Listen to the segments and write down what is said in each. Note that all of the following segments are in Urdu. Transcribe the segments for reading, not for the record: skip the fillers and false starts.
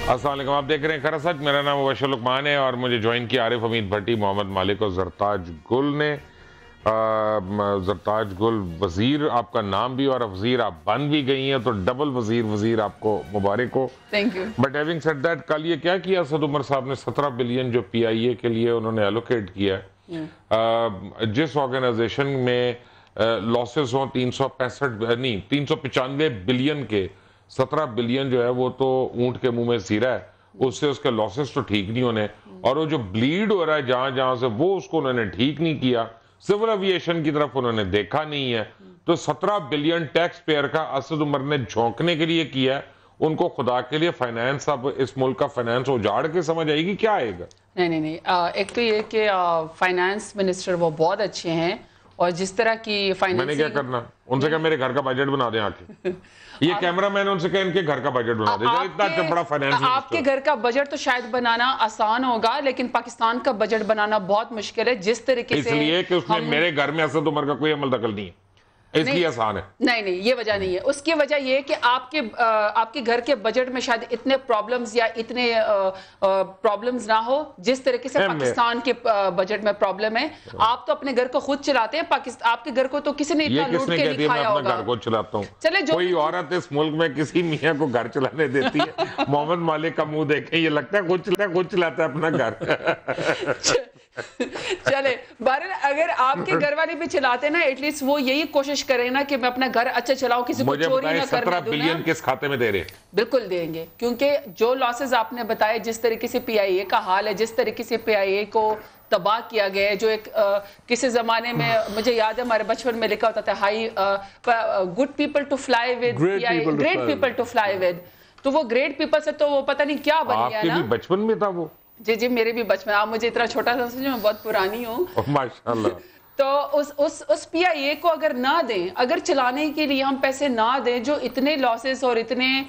السلام علیکم، آپ دیکھ رہے ہیں خرا سچ. میرا نام مبشر لقمان ہے اور مجھے جوائن کیا عارف حمید بھٹی، محمد مالک اور زرتاج گل نے. زرتاج گل، وزیر آپ کا نام بھی اور وزیر آپ بن بھی گئی ہیں، تو ڈبل وزیر آپ کو مبارک ہو. Thank you. But having said that, کل یہ کیا اسد عمر صاحب نے 17 بلین جو پی آئی اے کے لیے انہوں نے ایلوکیٹ کیا ہے، جس آرگنائزیشن میں لاسز ہوں 395 بلین کے، 17 بلین جو ہے وہ تو اونٹ کے منہ میں زیرہ ہے، اس سے اس کے لاسز تو ٹھیک نہیں ہونے، اور وہ جو بلیڈ ہو رہا ہے جہاں سے وہ اس کو انہوں نے ٹھیک نہیں کیا. سول ایویشن کی طرف انہوں نے دیکھا نہیں ہے. تو 17 بلین ٹیکس پیئر کا اسد عمر نے جھونکنے کے لیے کیا ہے. ان کو خدا کے لیے فائنانس، اب اس ملک کا فائنانس اجاڑ کے سمجھ آئے گی کیا آئے گا؟ نہیں ایک تو یہ کہ فائنانس منسٹر وہ بہت اچھے ہیں، اور جس طرح کی میں نے کیا کرنا ان سے کہا میرے گھر کا بجٹ بنا دیں آ کے. یہ کیمرہ مین ان سے کہا ان کے گھر کا بجٹ بنا دیں. اتنا بڑا فائنانس آپ کے گھر کا بجٹ تو شاید بنانا آسان ہوگا، لیکن پاکستان کا بجٹ بنانا بہت مشکل ہے. جس طریقے سے اس لیے کہ اس میں میرے گھر میں اسد عمر کا کوئی عمل دخل نہیں ہے، اس لیے آسان ہے. نہیں یہ وجہ نہیں ہے. اس کی وجہ یہ ہے کہ آپ کے گھر کے بجٹ میں شاید اتنے پرابلمز یا اتنے پرابلمز نہ ہو جس طریقے سے پاکستان کے بجٹ میں پرابلم ہے. آپ تو اپنے گھر کو خود چلاتے ہیں، آپ کے گھر کو تو کسی نے اتنا لوٹ کے نہیں کھایا ہوگا. میں اپنا گھر کو چلاتا ہوں. کوئی عورت اس ملک میں کسی میاں کو گھر چلانے دیتی ہے؟ محمد مالک کا منہ دیکھیں، یہ لگتا ہے خود چلاتا ہے اپنا گھر. چلے بہرحال، اگر آپ کے گھر والے بھی چلاتے نا، ایٹ لیسٹ وہ یہی کوشش کریں نا کہ میں اپنا گھر اچھا چلاؤں، کسی کو چوری نہ کرنے دوں. 17 بلین کس کھاتے میں دے رہے؟ بالکل دیں گے، کیونکہ جو لاسز آپ نے بتائے، جس طریقے سے پی آئی اے کا حال ہے، جس طریقے سے پی آئی اے کو تباہ کیا گیا ہے، جو ایک کسی زمانے میں مجھے یاد ہے ہمارے بچپن میں لکھا ہوتا تھا hi good people to fly with, great people to fly with. تو وہ گریٹ پیپل سے تو وہ پتہ نہیں کیا بن گیا نا. آپ کے بھی بچپن میں تھا وہ؟ جی میرے بھی بچپن. آپ مجھے اتنا چھوٹا سا سمجھیں، میں بہت پرانی ہوں. ماشاءاللہ. تو اس پی آئی اے کو اگر نہ دیں، اگر چلانے کے لیے ہم پیسے نہ دیں، جو اتنے لاسز اور اتنے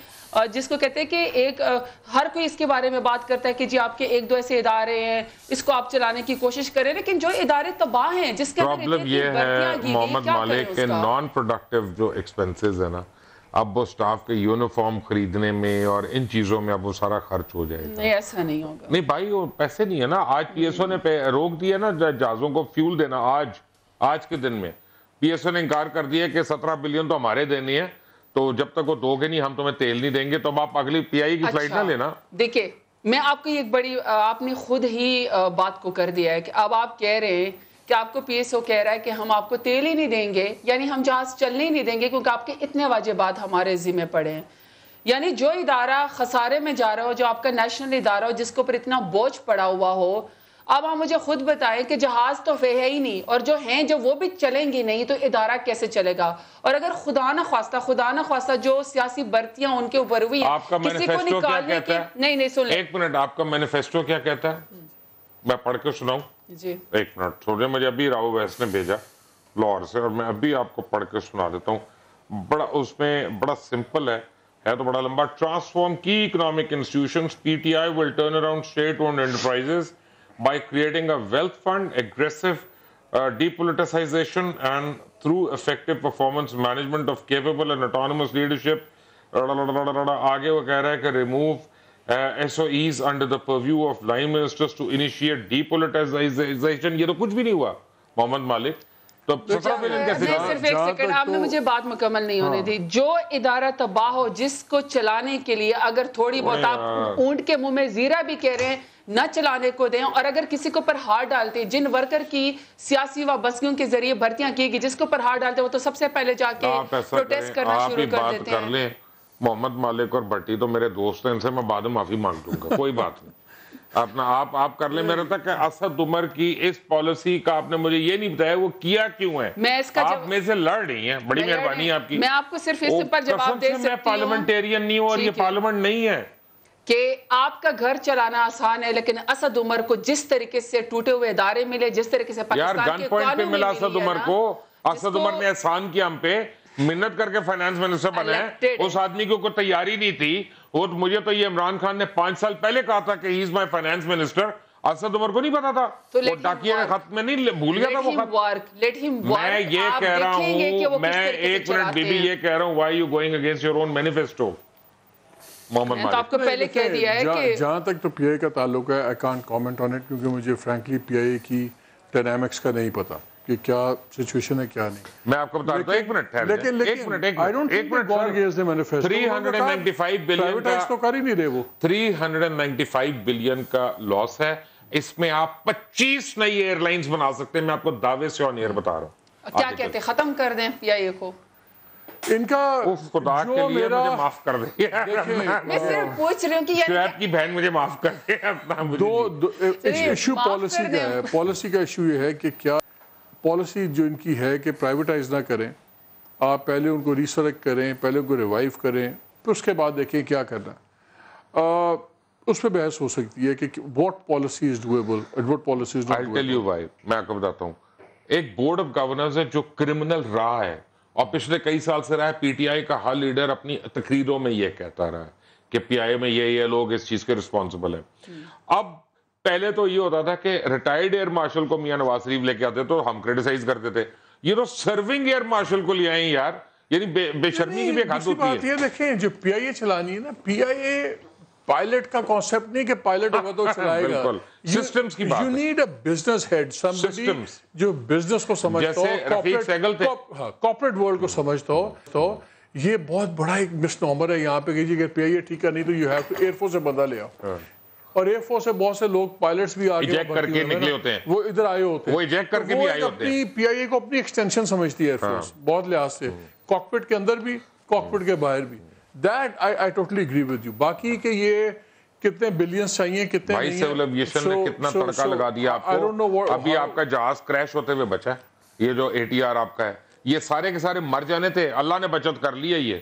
جس کو کہتے ہیں کہ ایک ہر کوئی اس کے بارے میں بات کرتا ہے کہ جی آپ کے ایک دو ایسے ادارے ہیں، اس کو آپ چلانے کی کوشش کریں، لیکن جو ادارے تباہ ہیں، جس کے پرابلم یہ ہے محمد مالک کے نان پروڈکٹیو جو ایکسپنسز ہے نا، اب وہ سٹاف کے یونیفارم خریدنے میں اور ان چیزوں میں اب وہ سارا خرچ ہو جائے گا. نہیں ایسا نہیں ہوگا. نہیں بھائی، وہ پیسے نہیں ہے نا. آج پی ایس او نے روک دیا نا جہازوں کو فیول دینا. آج کے دن میں پی ایس او نے انکار کر دیا کہ 17 بلین تو ہمارے دینے ہیں، تو جب تک وہ دو گے نہیں ہم تمہیں تیل نہیں دیں گے. تو اب آپ اگلی پی آئی کی فلائٹ نہ لینا. دیکھیں، میں آپ کو ایک بڑی، آپ نے خود ہی بات کو کر دیا ہے کہ اب آپ کہہ رہے ہیں کہ آپ کو پی ایس او کہہ رہا ہے کہ ہم آپ کو تیل ہی نہیں دیں گے، یعنی ہم جہاز چلنے ہی نہیں دیں گے کیونکہ آپ کے اتنے واجبات ہمارے ذمہ پڑے ہیں. یعنی جو ادارہ خسارے میں جا رہا ہو، جو آپ کا نیشنل ادارہ ہو، جس کے اوپر اتنا بوجھ پڑا ہوا ہو، اب آپ مجھے خود بتائیں کہ جہاز تو ہے ہی نہیں، اور جو ہیں جو وہ بھی چلیں گی نہیں، تو ادارہ کیسے چلے گا؟ اور اگر خدا نہ خواستہ جو سیاسی برتیاں ان کے اوپر ہوئی ہیں، آپ کا مینیفیسٹو کیا کہتا ہے؟ نہیں سن لیں. ایک منٹ، آپ کا مینیفیسٹو کیا کہتا ہے؟ میں پڑھ کے سناؤں؟ جی ایک منٹ چھوڑے. مجھے ابھی راو ویس نے بھیجا لاہور سے، اور میں ابھی آپ کو پڑھ کے سنا دیتا ہوں. اس میں بڑا سمپل ہے تو بڑا لمبا. ٹرانسفارم کی economic institutions, P T I will turn around state-owned enterprises by creating a wealth fund, aggressive depoliticization, and through effective performance management of capable and autonomous leadership. آگے وہ کہہ رہا ہے کہ remove SOEs under the purview of line ministers to initiate depoliticization. یہ تو کچھ بھی نہیں ہوا محمد مالک. تو 17 بلین کیسے؟ صرف ایک سیکنڈ، آپ نے مجھے بات مکمل نہیں ہونے دی. جو ادارہ تباہ ہو، جس کو چلانے کے لیے اگر تھوڑی بہت آپ اونٹ کے منہ میں زیرہ بھی کہہ رہے ہیں، نہ چلانے کو دیں، اور اگر کسی کو پر ہار ڈالتے ہیں، جن ورکر کی سیاسی وابستگیوں کے ذریعے بھرتیاں کی گئی، جس کو پر ہار ڈالتے ہیں، وہ تو سب سے پہلے جا کے پروٹیسٹ کرنا شروع کر دیتے ہیں. محمد مالک اور بھٹی تو میرے دوست ہیں، ان سے میں بعد میں معافی مانگ دوں گا، کوئی بات نہیں. اپنا آپ کر لیں. میرا تک اسد عمر کی اس پالیسی کا آپ نے مجھے یہ نہیں بتایا وہ کیا کیوں ہے. آپ میں سے لڑ رہی ہیں، بڑی مہربانی آپ کی. میں آپ کو صرف اس پر جواب دے سکتی ہوں، میں پارلیمنٹیرین نہیں ہوں اور یہ پارلیمنٹ نہیں ہے. کہ آپ کا گھر چلانا آسان ہے، لیکن اسد عمر کو جس طریقے سے ٹوٹے ہوئے ادارے ملے، جس طریقے سے پاکستان کے قانون پہ ملا اسد عمر کو. اسد عمر نے احسان کیا ہم پہ، منت کر کے فائنانس منسٹر بنا ہے. اس آدمی کو کوئی تیاری نہیں تھی. مجھے تو یہ عمران خان نے 5 سال پہلے کہا تھا کہ ہی از مائی فائنانس منسٹر. اسد عمر کو نہیں پتا تھا. وہ ڈاکیے کے خط میں نہیں بھول گیا تھا وہ خط. میں یہ کہہ رہا ہوں، میں ایک منٹ بی بی یہ کہہ رہا ہوں، why are you going against your own manifesto? محمد تو مالک. آپ کو پہلے کہہ دیا ہے کہ جہاں تک تو پی آئی کا تعلق ہے, I can't comment on it, کیونکہ مجھے فرینکلی پی آئی کی ڈائنامکس کا نہیں پتا کہ کیا سچویشن ہے کیا نہیں. میں آپ کو بتا دوں, ایک منٹ ٹھہر جائیں, ایک minute, I don't think they've gone against the manifesto. 395 billion Privatize تو کر ہی نہیں رہے وہ. 395 بلین کا لاس ہے. اس میں آپ 25 نئی ایئر لائنز بنا سکتے ہیں, میں آپ کو دعوے سے آن ایئر بتا رہا ہوں. کیا کہتے ہیں, ختم کر دیں پی آئی اے کو؟ ان کا خدا کے لیے مجھے معاف کر دیں, میں صرف پوچھ رہی ہوں کہ شعیب کی بہن مجھے معاف کر دیں. دو ایشو پالیسی کا ہے. پالیسی کا ایشو یہ ہے کہ کیا پالیسی جو ان کی ہے کہ پرائیویٹائز نہ کریں, آپ پہلے ان کو ریسرک کریں, پہلے ان کو ریوائیو کریں, پھر اس کے بعد دیکھیں کیا کرنا. اس پہ بحث ہو سکتی ہے کہ what policy is doable and what policy is not I'll tell you why. میں آپ کو بتاتا ہوں. ایک بورڈ آف گورنرز ہے جو کرمنل رہا ہے اور پچھلے کئی سال سے رہا ہے. پی ٹی آئی کا ہر لیڈر اپنی تقریروں میں یہ کہتا رہا ہے کہ پی آئی میں یہ لوگ اس چیز کے رسپانسبل ہیں. اب پہلے تو یہ ہوتا تھا کہ ریٹائرڈ ایئر مارشل کو میاں نواز شریف لے کے آتے تو ہم کریٹیسائز کرتے تھے, یہ تو سرونگ ایئر مارشل کو لے آئے یار. یعنی بے شرمی کی بھی ایک حد ہوتی ہے. یہ دیکھیں جو پی آئی اے چلانی ہے نا, پی آئی اے پائلٹ کا کانسیپٹ نہیں کہ پائلٹ ہوگا تو چلائے گا. بالکل سسٹمز کی بات ہے. You need a business head, somebody جو بزنس کو سمجھتا ہو, جیسے رفیق سہگل تھے, کارپوریٹ ورلڈ کو سمجھتا ہو. تو یہ بہت بڑا ایک مس نمبر ہے یہاں پہ کہ اگر پی آئی اے ٹھیک ہے نہیں تو you have to air force سے بندہ لے آؤ. اور ایئر فورس سے بہت سے لوگ پائلٹس بھی آگے ایجیکٹ کر کے نکلے ہوتے ہیں, وہ ادھر آئے ہوتے ہیں, وہ ایجیکٹ کر کے بھی آئے ہوتے ہیں. پی آئی اے کو اپنی ایکسٹینشن سمجھتی ہے ایئر فورس بہت لحاظ سے, کاکپٹ کے اندر بھی کاکپٹ کے باہر بھی. That I totally agree with you. باقی کہ یہ کتنے بلینز چاہیے کتنے نہیں ہیں, سول ایویشن نے کتنا تڑکا لگا دیا آپ کو. ابھی آپ کا جہاز کریش ہوتے ہوئے بچا ہے, یہ جو اے ٹی آر آپ کا ہے, یہ سارے کے سارے مر جانے تھے, اللہ نے بچت کر لی ہے.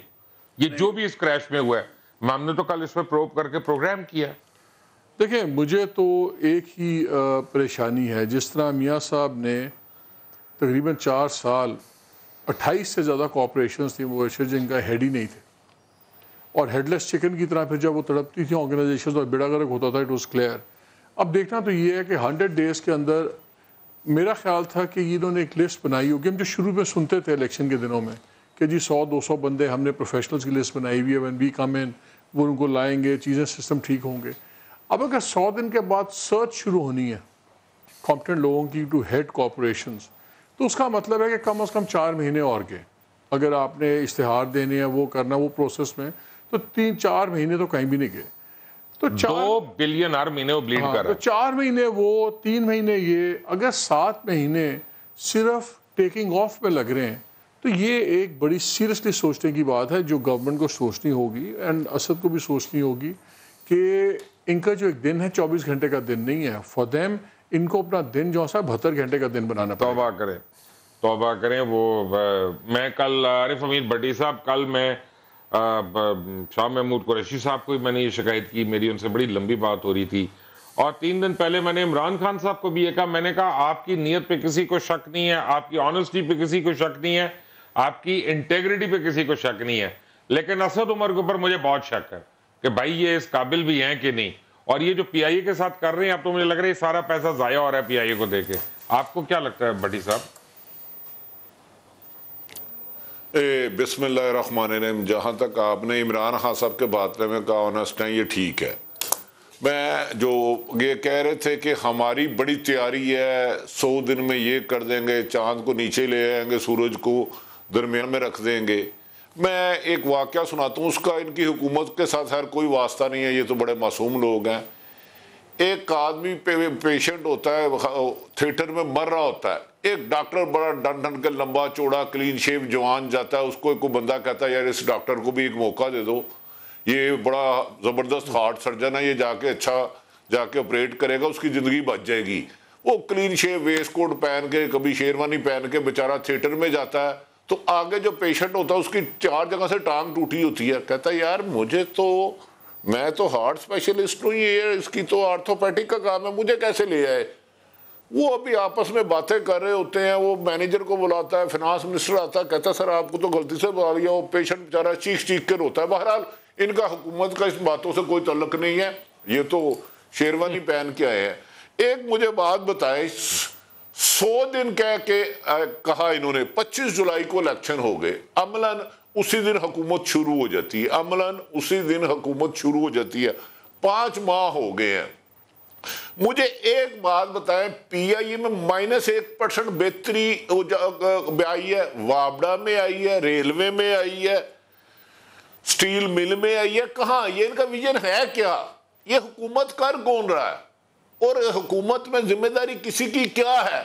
یہ جو بھی اس کریش میں ہوا ہے, ہم نے تو کل اس میں پروب کر کے پروگرام کیا. دیکھیں مجھے تو ایک ہی پریشانی ہے, جس طرح میاں صاحب نے تقریباً 4 سال 28 سے زیادہ کوآپریشنز تھیں وہ جن کا ہیڈ ہی نہیں تھے, اور ہیڈ لیس چکن کی طرح پھر جب وہ تڑپتی تھیں آرگنائزیشنز اور بیڑا گرک ہوتا تھا, اٹ واز کلیئر. اب دیکھنا تو یہ ہے کہ 100 ڈیز کے اندر میرا خیال تھا کہ انہوں نے ایک لسٹ بنائی ہوگی. ہم جو شروع میں سنتے تھے الیکشن کے دنوں میں کہ جی 100-200 بندے ہم نے پروفیشنلز کی لسٹ بنائی ہوئی ہے, وین وی کم ان وہ ان کو لائیں گے, چیزیں سسٹم ٹھیک ہوں گے. اب اگر 100 دن کے بعد سرچ شروع ہونی ہے کمپٹنٹ لوگوں کی ٹو ہیڈ کارپوریشنز, تو اس کا مطلب ہے کہ کم از کم 4 مہینے اور گئے. اگر آپ نے اشتہار دینے ہیں وہ کرنا وہ پروسیس میں, تو 3-4 مہینے تو کہیں بھی نہیں گئے. تو 2 بلین ہر مہینے وہ بلیڈ کر رہا ہے. تو 4 مہینے وہ 3 مہینے یہ, اگر 7 مہینے صرف ٹیکنگ آف پہ لگ رہے ہیں, تو یہ ایک بڑی سیریسلی سوچنے کی بات ہے جو گورنمنٹ کو سوچنی ہوگی, اینڈ اسد کو بھی سوچنی ہوگی کہ ان کا جو ایک دن ہے 24 گھنٹے کا دن نہیں ہے. فار دیم ان کو اپنا دن جو ہے 72 گھنٹے کا دن بنانا پڑے. توبہ کریں. وہ میں کل عارف حمید بٹی صاحب, کل میں شاہ محمود قریشی صاحب کو میں نے یہ شکایت کی, میری ان سے بڑی لمبی بات ہو رہی تھی, اور 3 دن پہلے میں نے عمران خان صاحب کو بھی یہ کہا, میں نے کہا آپ کی نیت پہ کسی کو شک نہیں ہے, آپ کی آنیسٹی پہ کسی کو شک نہیں ہے, آپ کی انٹیگریٹی پہ کسی کو شک نہیں ہے, لیکن اسد عمر کے اوپر مجھے بہت شک ہے کہ بھائی یہ اس قابل بھی ہیں کہ نہیں. اور یہ جو پی آئی اے کے ساتھ کر رہے ہیں, اب تو مجھے لگ رہا ہے یہ سارا پیسہ ضائع ہو رہا ہے پی آئی اے کو دے کے. آپ کو کیا لگتا ہے بٹی صاحب؟ بسم اللہ الرحمن الرحیم. جہاں تک آپ نے عمران خان صاحب کے بات میں کہا آنیسٹ ہیں, یہ ٹھیک ہے. میں جو یہ کہہ رہے تھے کہ ہماری بڑی تیاری ہے, 100 دن میں یہ کر دیں گے, چاند کو نیچے لے آئیں گے, سورج کو درمیان میں رکھ دیں گے. میں ایک واقعہ سناتا ہوں, اس کا ان کی حکومت کے ساتھ خیر کوئی واسطہ نہیں ہے, یہ تو بڑے معصوم لوگ ہیں. ایک آدمی پیشنٹ ہوتا ہے, تھیٹر میں مر رہا ہوتا ہے, ایک ڈاکٹر بڑا ڈن کے لمبا چوڑا کلین شیو جوان جاتا ہے, اس کو کوئی بندہ کہتا ہے یار اس ڈاکٹر کو بھی ایک موقع دے دو, یہ بڑا زبردست ہارٹ سرجن ہے, یہ جا کے اچھا جا کے آپریٹ کرے گا, اس کی زندگی بچ جائے گی. وہ کلین شیو ویسٹ کوٹ پہن کے, کبھی شیروانی پہن کے بیچارہ تھیٹر میں جاتا ہے, تو آگے جو پیشنٹ ہوتا ہے اس کی 4 جگہ سے ٹانگ ٹوٹی ہوتی ہے. کہتا ہے یار میں تو ہارٹ اسپیشلسٹ ہوں, یہ اس کی تو آرتھوپیڈک کا کام ہے, مجھے کیسے لے آئے. وہ ابھی آپس میں باتیں کر رہے ہوتے ہیں, وہ مینیجر کو بلاتا ہے, فنانس منسٹر آتا ہے, کہتا ہے سر آپ کو تو غلطی سے بلا لیا. وہ پیشنٹ بیچارہ چیخ کے روتا ہے. بہرحال ان کا حکومت کا اس باتوں سے کوئی تعلق نہیں ہے, یہ تو شیروانی پہن کے آئے ہیں. ایک مجھے بات بتائیں, 100 دن کہہ کے کہا انہوں نے, 25 جولائی کو الیکشن ہو گئے, عملاً اسی دن حکومت شروع ہو جاتی ہے، عملاً اسی دن حکومت شروع ہو جاتی ہے۔ 5 ماہ ہو گئے ہیں۔ مجھے ایک بات بتائیں، پی آئی اے میں -1% بہتری آئی ہے، وابڈا میں آئی ہے، ریلوے میں آئی ہے، سٹیل مل میں آئی ہے، کہاں؟ یہ ان کا ویژن ہے کیا؟ یہ حکومت کر کون رہا ہے؟ اور حکومت میں ذمہ داری کسی کی کیا ہے؟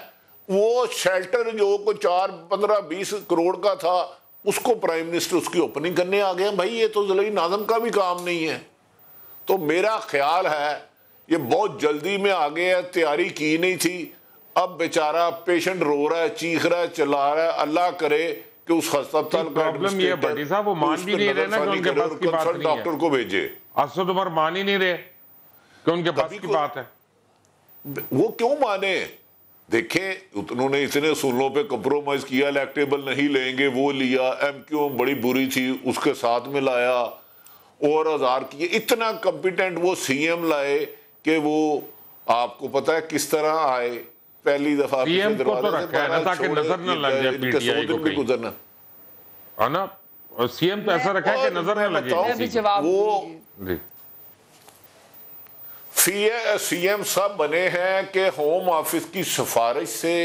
وہ شیلٹر جو کوئی 4, 15, 20 کروڑ کا تھا، اس کو پرائم منسٹر اس کی اوپننگ کرنے آ گیا۔ بھائی یہ تو ضلعی ناظم کا بھی کام نہیں ہے۔ تو میرا خیال ہے یہ بہت جلدی میں آگے ہے، تیاری کی نہیں تھی۔ اب بیچارہ پیشنٹ رو رہا ہے، چیخ رہا ہے، چلا رہا ہے، اللہ کرے کہ اس ہسپتال کا پرابلم یہ بھٹی صاحب وہ مان بھی نہیں رہے نا کہ ان کے بس کی بات نہیں ہے، ڈاکٹر کو بھیجے۔ اسد عمر مان ہی نہیں رہے کہ ان کے بس کی بات ہے۔ وہ کیوں مانے؟ دیکھیں انہوں نے اتنے اصولوں پہ کمپرومائز کیا، الیکٹیبل نہیں لیں گے، وہ لیا، ایم کیو بڑی بری تھی اس کے ساتھ میں لایا اور ہزار کیے، اتنا کمپیٹنٹ وہ سی ایم لائے کہ وہ آپ کو پتا ہے کس طرح آئے۔ پہلی دفعہ سی ایم کو تو رکھا ہے نا تاکہ نظر نہ لگ جائے پی ٹی آئی کو کہیں، گزرنا ہے نا؟ سی ایم تو ایسا رکھا ہے کہ نظر نہ لگے کسی کو۔ وہ جی سی ایم صاحب بنے ہیں کہ ہوم آفس کی سفارش سے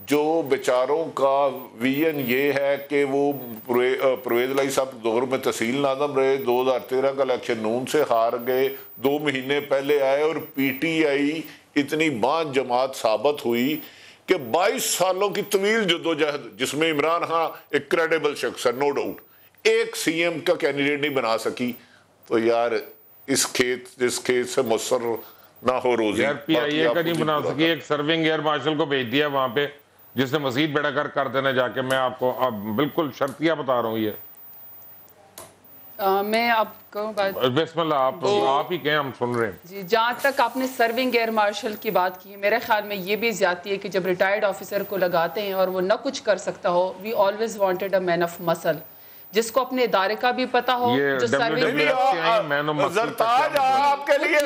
جو بیچاروں کا ویژن یہ ہے کہ وہ پرویز الہی صاحب دور میں تحصیل ناظم رہے، 2013 کا الیکشن نون سے ہار گئے، 2 مہینے پہلے آئے اور پی ٹی آئی اتنی بان جماعت ثابت ہوئی کہ 22 سالوں کی طویل جدوجہد جس میں عمران خان ایک کریڈیبل شخص ہے نو ڈاؤٹ، ایک سی ایم کا کینڈیڈیٹ نہیں بنا سکی۔ تو یار جس کھیت سے مصر نہ ہو روزی، یار پی آئی اے کا نہیں بنا سکی، ایک سرونگ ایئر مارشل کو بھیج دیا وہاں پہ جس نے مزید بیڑا گرک کر دینا جا کے۔ میں آپ کو اب بالکل شرطیہ بتا رہا ہوں یہ۔ میں آپ کو بات بسم اللہ آپ ہی کہیں، ہم سن رہے ہیں جی۔ جہاں تک آپ نے سرونگ ایئر مارشل کی بات کی، میرے خیال میں یہ بھی زیادتی ہے کہ جب ریٹائرڈ آفیسر کو لگاتے ہیں اور وہ نہ کچھ کر سکتا ہو، we always wanted a man of muscle, جس کو اپنے ادارے کا بھی پتا ہو، جو سرونگ زرتاج آپ کے لیے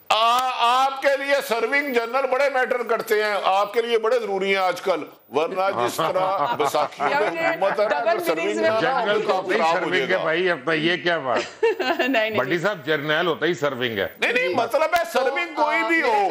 آپ کے لیے سرونگ جنرل بڑے میٹر کرتے ہیں، آپ کے لیے بڑے ضروری ہیں آج کل، ورنہ جس طرح بیساکھی میں حکومت ہے نا، سرونگ جنرل تو ہوتا ہی سرونگ ہے بھائی، اب یہ کیا بات؟ بھٹی صاحب جرنیل ہوتا ہی سرونگ ہے۔ نہیں مطلب ہے سرونگ کوئی بھی ہو،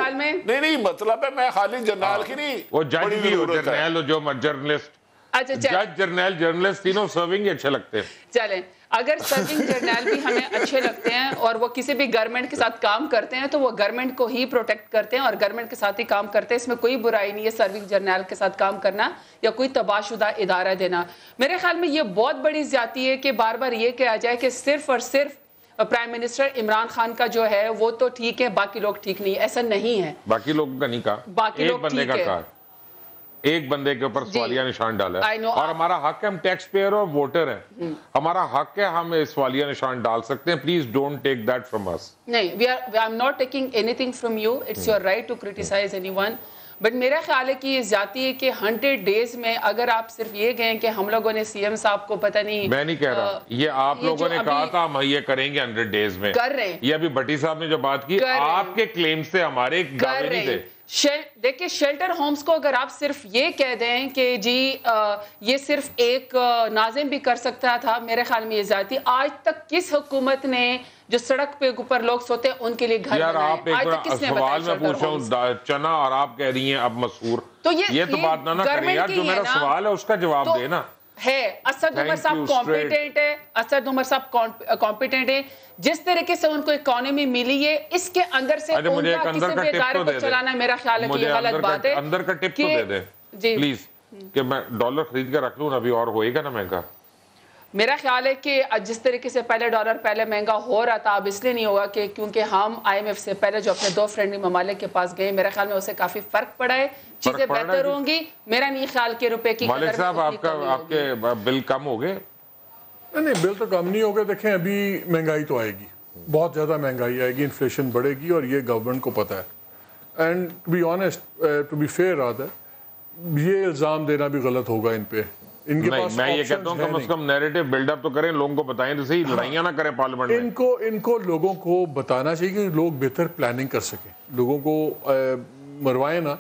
نہیں مطلب ہے میں خالی جرنیل کی نہیں، وہ جج بھی ہو، جرنیل ہو، جو جرنلسٹ، جج جرنیل جرنلسٹ تینوں سرونگ ہی اچھے لگتے ہیں۔ چلیں اگر سرونگ جرنیل بھی ہمیں اچھے لگتے ہیں اور وہ کسی بھی گورنمنٹ کے ساتھ کام کرتے ہیں تو وہ گورنمنٹ کو ہی پروٹیکٹ کرتے ہیں اور گورنمنٹ کے ساتھ ہی کام کرتے ہیں، اس میں کوئی برائی نہیں ہے سرونگ جرنیل کے ساتھ کام کرنا یا کوئی تباہ شدہ ادارہ دینا۔ میرے خیال میں یہ بہت بڑی زیادتی ہے کہ بار بار یہ کہا جائے کہ صرف اور صرف پرائم منسٹر عمران خان کا جو ہے وہ تو ٹھیک ہے، باقی لوگ ٹھیک نہیں، ایسا نہیں ہے۔ باقی لوگوں کا نہیں کہا، باقی لوگ بندے کا کہا، ایک بندے کے اوپر سوالیہ نشان ڈالا ہے، اور ہمارا حق ہے، ہم ٹیکس پیئر اور ووٹر ہیں، ہمارا حق ہے، ہم سوالیہ نشان ڈال سکتے ہیں۔ Please don't take that from us. نہیں، I am not taking anything from you. It's your right to criticize anyone. But میرا خیال ہے کہ یہ زیادتی ہے کہ 100 days میں اگر آپ صرف یہ کہیں کہ ہم لوگوں نے سی ایم صاحب کو پتہ نہیں، میں نہیں کہہ رہا، یہ آپ لوگوں نے کہا تھا ہم یہ کریں گے 100 days میں، کر رہے ہیں۔ یہ ابھی بھٹی صاحب نے جو بات کی آپ کے کلیم سے ہمارے دعوے نہیں تھے۔ دیکھیں شیلٹر ہومز کو اگر آپ صرف یہ کہہ دیں کہ جی یہ صرف ایک ناظم بھی کر سکتا تھا، میرے خیال میں یہ زیادتی۔ آج تک کس حکومت نے جو سڑک پہ اوپر لوگ سوتے ہیں ان کے لیے گھر یار بنائے؟ آپ ایک سوال میں پوچھا ہوں چنا اور آپ کہہ رہی ہیں اب مسحور، یہ تو بات نہ کریں یار، جو میرا سوال ہے اس کا جواب دے نا۔ ہے اسد عمر صاحب کمپیٹنٹ ہے، اسد عمر صاحب کمپیٹنٹ ہے، جس طریقے سے ان کو اکانومی ملی ہے اس کے اندر سے ان کا کسی بھی ادارے کو چلانا میرا خیال ہے کہ یہ غلط بات ہے۔ اندر کا ٹپ تو دے دیں پلیز، کہ میں ڈالر خرید کے رکھ لوں نا، ابھی اور ہوئے گا نا مہنگا۔ میرا خیال ہے کہ جس طریقے سے پہلے ڈالر پہلے مہنگا ہو رہا تھا، اب اس لیے نہیں ہوگا کہ کیونکہ ہم آئی ایم ایف سے پہلے جو اپنے 2 فرینڈلی ممالک کے پاس گئے، میرا خیال میں اسے کافی فرق پڑا ہے، چیزیں بہتر ہوں گی۔ میرا نہیں خیال کہ روپے کی مالک صاحب آپ کے بل کم ہو گئے؟ نہیں بل تو کم نہیں ہو گئے، دیکھیں ابھی مہنگائی تو آئے گی، بہت زیادہ مہنگائی آئے گی، انفلیشن بڑھے گی اور یہ گورنمنٹ کو پتہ ہے۔ And to be honest, to be fair یہ الزام دینا بھی غلط ہوگا ان پہ۔ ان کے پاس میں یہ کہتا ہوں کم از کم نیریٹو بلڈ اپ تو کریں، لوگوں کو بتائیں تو صحیح، لڑائیاں نہ کریں پارلیمنٹ میں۔ ان کو لوگوں کو بتانا چاہیے کہ لوگ بہتر پلاننگ کر سکیں، لوگوں کو مروائیں نا۔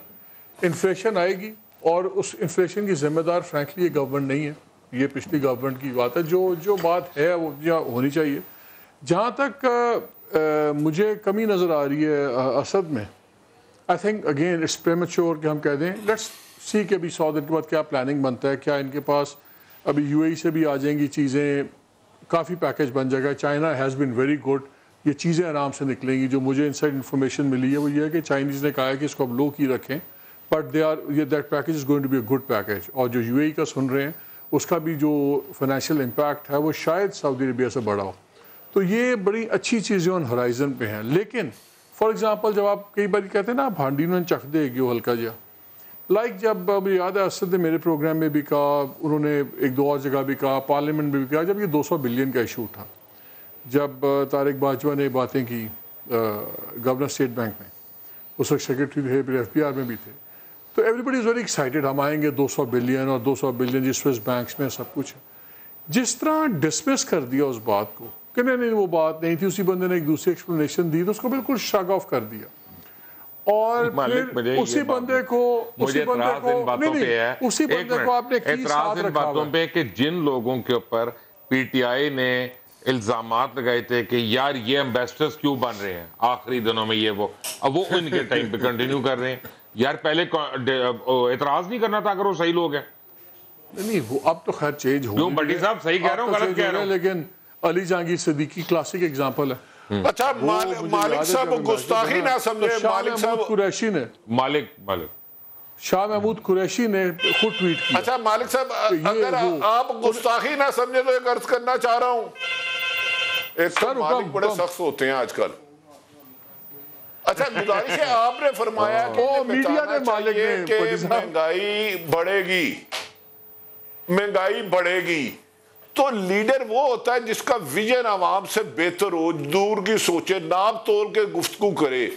انفلیشن آئے گی اور اس انفلیشن کی ذمہ دار فرینکلی یہ گورنمنٹ نہیں ہے، یہ پچھلی گورنمنٹ کی بات ہے. جو بات ہے وہ ہونی چاہیے. جہاں تک مجھے کمی نظر آ رہی ہے اسد میں, آئی تھنک اگین اٹس پریمیچور کہ ہم کہہ دیں لیٹس سی کہ ابھی 100 دن کے بعد کیا پلاننگ بنتا ہے, کیا ان کے پاس ابھی یو اے ای سے بھی آ جائیں گی چیزیں, کافی پیکج بن جائے گا. China has been very good, یہ چیزیں آرام سے نکلیں گی. جو مجھے انسائڈ انفارمیشن ملی ہے وہ یہ ہے کہ چائنیز نے کہا ہے کہ اس کو اب لو کی رکھیں, but that package is going to be a good package. اور جو یو اے ای کا سن رہے ہیں اس کا بھی جو فائنینشیل امپیکٹ ہے وہ شاید سعودی عربیہ سے بڑا ہو. تو یہ بڑی اچھی چیزیں آن ہرائزن پہ ہیں. لیکن فار ایگزامپل جب آپ کئی بار کہتے ہیں نا آپ ہانڈی میں چکھ دے گی ہلکا جا, لائک جب مجھے یاد ہے اسد نے میرے پروگرام میں بھی کہا, انہوں نے ایک دو اور جگہ بھی کہا, پارلیمنٹ میں بھی کہا, جب یہ 200 بلین کا ایشو تھا, جب طارق باجوہ نے باتیں کی گورنر اسٹیٹ بینک میں, اس وقت سیکرٹری تھے, پھر ایف بی آر میں بھی تھے, تو everybody is very excited ہم آئیں گے 200 بلین اور 200 بلین جس سوئس بینکس میں سب کچھ ہے. جس طرح ڈسمس کر دیا اس بات کو کہ نہیں وہ بات نہیں تھی, اسی بندے نے ایک دوسری ایکسپلینیشن دی تو اس کو بالکل شگ آف کر دیا. اور پھر اسی بندے کو آپ نے اعتراض ان باتوں پہ کہ جن لوگوں کے اوپر پی ٹی آئی نے الزامات لگائے تھے کہ یار یہ ایمبیسڈرز کیوں بن رہے ہیں آخری دنوں میں, یہ اب وہ ان کے ٹائم پہ کنٹینیو کر رہے ہیں. یار پہلے اعتراض نہیں کرنا تھا اگر وہ صحیح لوگ ہیں. نہیں وہ اب تو خیر چینج ہو, بٹی صاحب صحیح کہہ رہا ہوں غلط کہہ رہا ہوں, لیکن علی جہانگیر صدیقی کلاسک ایگزامپل ہے. اچھا مالک صاحب گستاخی نہ سمجھے, مالک صاحب قریشی نے شاہ محمود قریشی نے خود ٹویٹ کیا. اچھا مالک صاحب اگر آپ گستاخی نہ سمجھے تو ایک عرض کرنا چاہ رہا ہوں, ایک تو مالک بڑے سخت ہوتے ہیں آج کل. اچھا گزارش ہے, آپ نے فرمایا کہ مہنگائی بڑھے گی, تو لیڈر وہ ہوتا ہے جس کا ویژن عوام سے بہتر ہو, دور کی سوچے, ناپ تول کے گفتگو کرے.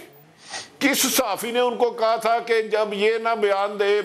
کس صحافی نے ان کو کہا تھا کہ جب یہ نہ بیان دے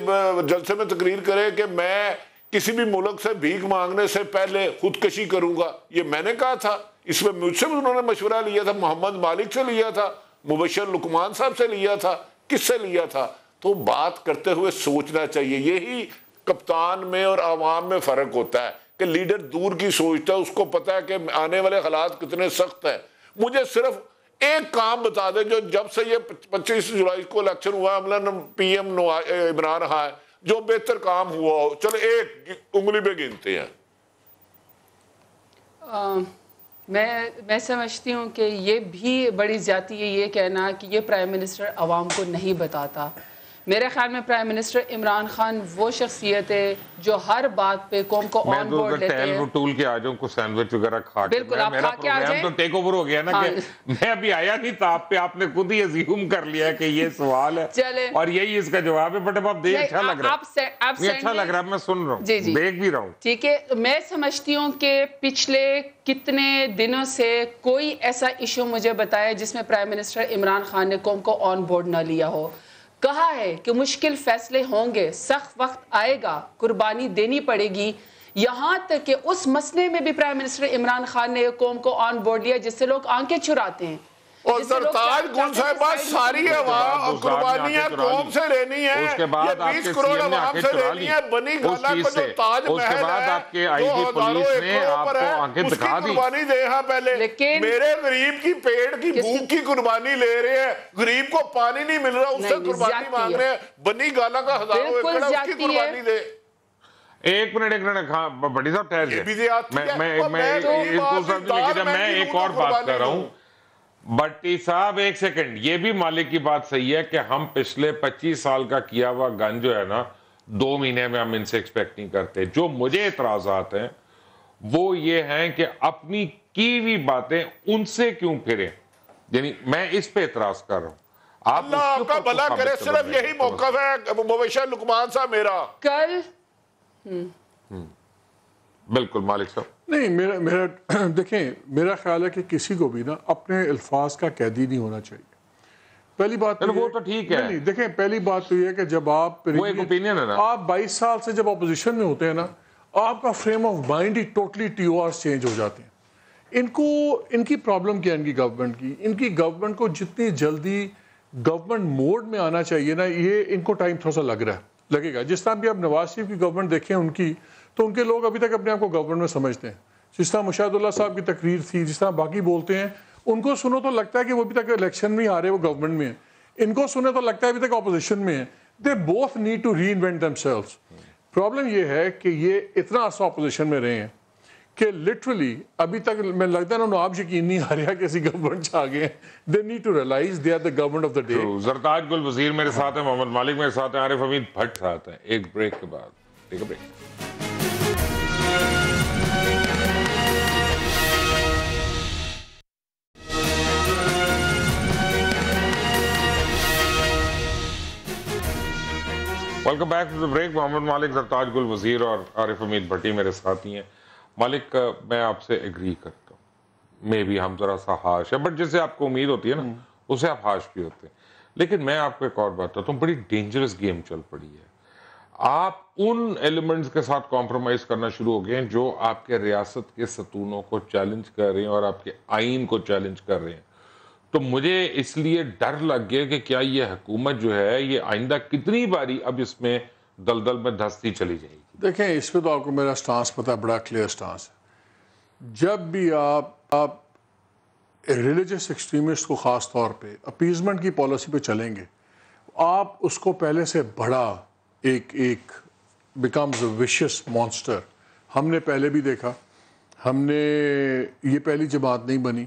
جلسے میں تقریر کرے کہ میں کسی بھی ملک سے بھیک مانگنے سے پہلے خودکشی کروں گا, یہ میں نے کہا تھا. اس میں مجھ سے بھی انہوں نے مشورہ لیا تھا, محمد مالک سے لیا تھا, مبشر لقمان صاحب سے لیا تھا, کس سے لیا تھا. تو بات کرتے ہوئے سوچنا چاہیے. یہی کپتان میں اور عوام میں فرق ہوتا ہے کہ لیڈر دور کی سوچتا ہے, اس کو پتا ہے کہ آنے والے حالات کتنے سخت ہیں. مجھے صرف ایک کام بتا دیں جو جب سے یہ 25 جولائی کو الیکشن ہوا عملاً پی ایم عمران خان جو بہتر کام ہوا ہو, چلو ایک انگلی پہ گنتے ہیں. میں سمجھتی ہوں کہ یہ بھی بڑی زیادتی ہے یہ کہنا کہ یہ پرائم منسٹر عوام کو نہیں بتاتا. میرے خیال میں پرائم منسٹر عمران خان وہ شخصیت ہے جو ہر بات پہ قوم کو آن بورڈ لیتے ہیں. میں ٹول کے آ جاؤں کچھ سینڈوچ وغیرہ کھا کے, بالکل آپ کھا کے آ جائیں. تو ٹیک اوور ہو گیا نا کہ میں ابھی آیا نہیں تھا, آپ پہ آپ نے خود ہی ازیوم کر لیا کہ یہ سوال ہے اور یہی اس کا جواب ہے. بٹ اب دے اچھا لگ رہا ہے, اچھا لگ رہا ہے, میں سن رہا ہوں, دیکھ بھی رہا ہوں. ٹھیک ہے, میں سمجھتی ہوں کہ پچھلے کتنے دنوں سے کوئی ایسا ایشو مجھے بتایا جس میں پرائم منسٹر عمران خان نے قوم کو آن بورڈ نہ لیا ہو. کہا ہے کہ مشکل فیصلے ہوں گے, سخت وقت آئے گا, قربانی دینی پڑے گی. یہاں تک کہ اس مسئلے میں بھی پرائم منسٹر عمران خان نے قوم کو آن بورڈ لیا جس سے لوگ آنکھیں چراتے ہیں. اور سرتاج گل صاحبہ ساری عوام قربانیاں قوم سے لینی ہے, یہ 20 کروڑ عوام سے لینی ہے. بنی گالا کو جو تاج محل ہے جو ہزاروں ایکڑوں پر ہے اس کی قربانی دے. ہاں پہلے میرے غریب کی پیٹ کی بھوک کی قربانی لے رہے ہیں, غریب کو پانی نہیں مل رہا اس سے قربانی مانگ رہے ہیں. بنی گالا کا ہزاروں ایکڑ ہے اس کی قربانی دے. ایک منٹ بڑی صاحب ٹھہر جائے, میں ایک اور بات کر رہا ہوں. بٹی صاحب ایک سیکنڈ, یہ بھی مالک کی بات صحیح ہے کہ ہم پچھلے 25 سال کا کیا ہوا گن جو ہے نا 2 مہینے میں ہم ان سے ایکسپیکٹ نہیں کرتے. جو مجھے اعتراضات ہیں وہ یہ ہیں کہ اپنی کی ہوئی باتیں ان سے کیوں پھریں, یعنی میں اس پہ اعتراض کر رہا ہوں. اللہ آپ کا بھلا کرے, صرف یہی موقف ہے مبشر لقمان صاحب میرا. کل بالکل مالک صاحب نہیں, میرا دیکھیں میرا خیال ہے کہ کسی کو بھی نا اپنے الفاظ کا قیدی نہیں ہونا چاہیے. پہلی بات وہ تو ٹھیک ہے, نہیں دیکھیں پہلی بات تو یہ ہے کہ جب آپ 22 سال سے جب اپوزیشن میں ہوتے ہیں نا, آپ کا فریم آف مائنڈ ہی ٹوٹلی ٹیورز چینج ہو جاتے ہیں. ان کی پرابلم کیا ہے ان کی گورنمنٹ کو جتنی جلدی گورنمنٹ موڈ میں آنا چاہیے نا, یہ ان کو ٹائم تھوڑا سا لگے گا. جس طرح بھی آپ نواز شریف کی گورنمنٹ دیکھیں, ان کی تو ان کے لوگ ابھی تک اپنے آپ کو گورنمنٹ میں سمجھتے ہیں. جس طرح مشاہد اللہ صاحب کی تقریر تھی, جس طرح باقی بولتے ہیں, ان کو سنو تو لگتا ہے کہ وہ ابھی تک الیکشن میں آ رہے ہیں, وہ گورنمنٹ میں ہیں. ان کو سنے تو لگتا ہے ابھی تک اپوزیشن میں ہیں. They both need to reinvent themselves. Problem یہ ہے کہ یہ اتنا عرصہ اپوزیشن میں رہے ہیں کہ لٹرلی ابھی تک میں لگتا ہے انہوں نے آپ یقین نہیں آ رہا کہ ایسی گورنمنٹ آ گئے ہیں. They need to realize they are the government of the day. Zartaj Gul Wazir میرے ساتھ ہیں, محمد مالک میرے ساتھ ہیں, عارف حمید بھٹ ساتھ ہیں. ایک بریک کے بعد take a break. Welcome back to the break. Muhammad Malik, Zartaj Gul Wazir اور عارف حمید بھٹی میرے ساتھی ہیں. مالک, میں آپ سے ایگری کرتا ہوں, میں بھی ہم ذرا سا ہاش ہے, بٹ جسے آپ کو امید ہوتی ہے نا اسے آپ ہاش بھی ہوتے ہیں. لیکن میں آپ کو ایک اور بات بتاتا ہوں, بڑی ڈینجرس گیم چل پڑی ہے. آپ ان ایلیمنٹس کے ساتھ کمپرومائز کرنا شروع ہو گئے ہیں جو آپ کے ریاست کے ستونوں کو چیلنج کر رہے ہیں اور آپ کے آئین کو چیلنج کر رہے ہیں. تو مجھے اس لیے ڈر لگ گیا کہ کیا یہ حکومت جو ہے یہ آئندہ کتنی باری اب اس میں دلدل میں دھستی چلی جائے گی. دیکھیں, اس پہ تو آپ کو میرا سٹانس پتہ ہے, بڑا کلیئر سٹانس ہے. جب بھی آپ ریلیجس ایکسٹریمسٹ کو خاص طور پہ اپیزمنٹ کی پالیسی پہ چلیں گے, آپ اس کو پہلے سے بڑا ایک بیکمز اے ویشیس مانسٹر. ہم نے پہلے بھی دیکھا, ہم نے یہ پہلی جماعت نہیں بنی,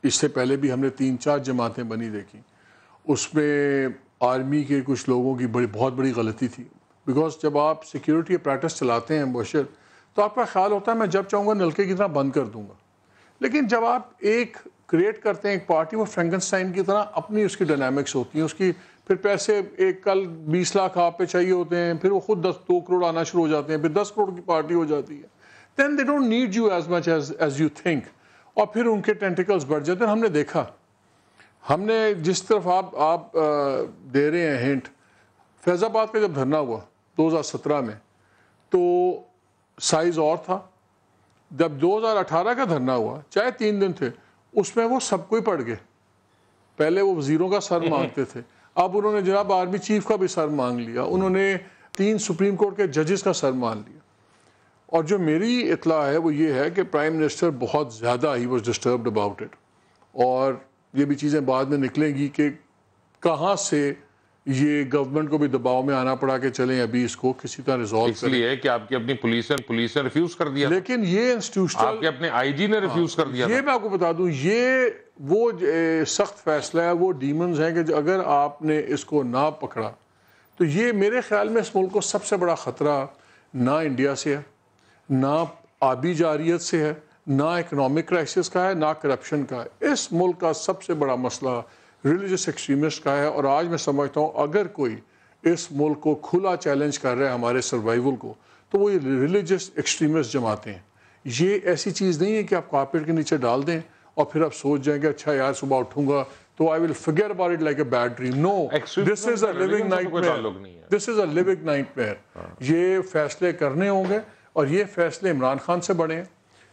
اس سے پہلے بھی ہم نے 3-4 جماعتیں بنی دیکھی. اس میں آرمی کے کچھ لوگوں کی بہت بڑی غلطی تھی, بیکاز جب آپ سیکیورٹی اپریٹس چلاتے ہیں مبشر, تو آپ کا خیال ہوتا ہے میں جب چاہوں گا نلکے کی طرح بند کر دوں گا. لیکن جب آپ ایک کریٹ کرتے ہیں ایک پارٹی, وہ فرینکنسٹائن کی طرح اپنی اس کی ڈائنامکس ہوتی ہیں, اس کی پھر پیسے ایک کل 20 لاکھ آپ پہ چاہیے ہوتے ہیں, پھر وہ خود 2 کروڑ آنا شروع ہو جاتے ہیں, پھر 10 کروڑ کی پارٹی ہو جاتی ہے. Then they don't need you as much as you think, اور پھر ان کے ٹینٹیکلز بڑھ جاتے ہیں. ہم نے دیکھا, ہم نے جس طرف آپ دے رہے ہیں ہنٹ, فیض آباد کا جب دھرنا ہوا 2017 میں تو سائز اور تھا. جب 2018 کا دھرنا ہوا, چاہے 3 دن تھے, اس میں وہ سب کو ہی پڑ گئے. پہلے وہ وزیروں کا سر مانگتے تھے, اب انہوں نے جناب آرمی چیف کا بھی سر مانگ لیا, انہوں نے 3 سپریم کورٹ کے ججز کا سر مان لیا. اور جو میری اطلاع ہے وہ یہ ہے کہ پرائم منسٹر بہت زیادہ he was disturbed about it, اور یہ بھی چیزیں بعد میں نکلیں گی کہ کہاں سے یہ گورنمنٹ کو بھی دباؤ میں آنا پڑا کہ چلیں ابھی اس کو کسی طرح ریزالو اس لیے کہ آپ کی اپنی پولیس نے ریفیوز کر دیا, لیکن یہ انسٹیٹیوشنل, آپ کے اپنے آئی جی نے ریفیوز کر دیا. یہ میں آپ کو بتا دوں, یہ وہ سخت فیصلہ ہے, وہ ڈیمنز ہیں کہ اگر آپ نے اس کو نہ پکڑا تو یہ میرے خیال میں اس ملک کو سب سے بڑا خطرہ نہ انڈیا سے ہے, نہ آبی جاریت سے ہے, نہ اکنامک کرائسس کا ہے, نہ کرپشن کا ہے. اس ملک کا سب سے بڑا مسئلہ ریلیجس ایکسٹریمسٹ کا ہے. اور آج میں سمجھتا ہوں اگر کوئی اس ملک کو کھلا چیلنج کر رہا ہے ہمارے سروائیول کو, تو وہ یہ ریلیجس ایکسٹریمسٹ جماعتیں ہیں. یہ ایسی چیز نہیں ہے کہ آپ کارپیٹ کے نیچے ڈال دیں اور پھر آپ سوچ جائیں کہ اچھا یار صبح اٹھوں گا تو I will forget about it like a bad dream. No, this is a living nightmare, this is a living nightmare. یہ فیصلے کرنے ہوں گے, اور یہ فیصلے عمران خان سے بڑھے ہیں,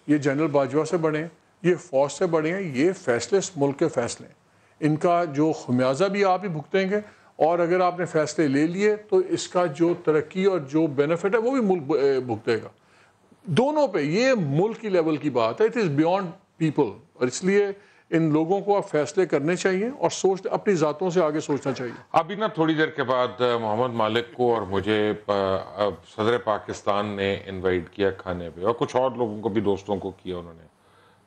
یہ جنرل باجوہ سے بڑھے ہیں, یہ فوج سے بڑھے ہیں. یہ فیصلے اس ملک کے فیصلے ہیں, ان کا جو خمیازہ بھی آپ ہی بھگتیں گے. اور اگر آپ نے فیصلے لے لیے تو اس کا جو ترقی اور جو بینیفٹ ہے وہ بھی ملک بھگتے گا. دونوں پہ یہ ملک کی لیول کی بات ہے, اٹ از بیونڈ پیپل. اور اس لیے ان لوگوں کو آپ فیصلے کرنے چاہیے اور اپنی ذاتوں سے آگے سوچنا چاہیے. ابھی نا تھوڑی دیر کے بعد محمد مالک کو اور مجھے صدر پاکستان نے انوائٹ کیا کھانے پہ, اور کچھ اور لوگوں کو بھی, دوستوں کو کیا انہوں نے.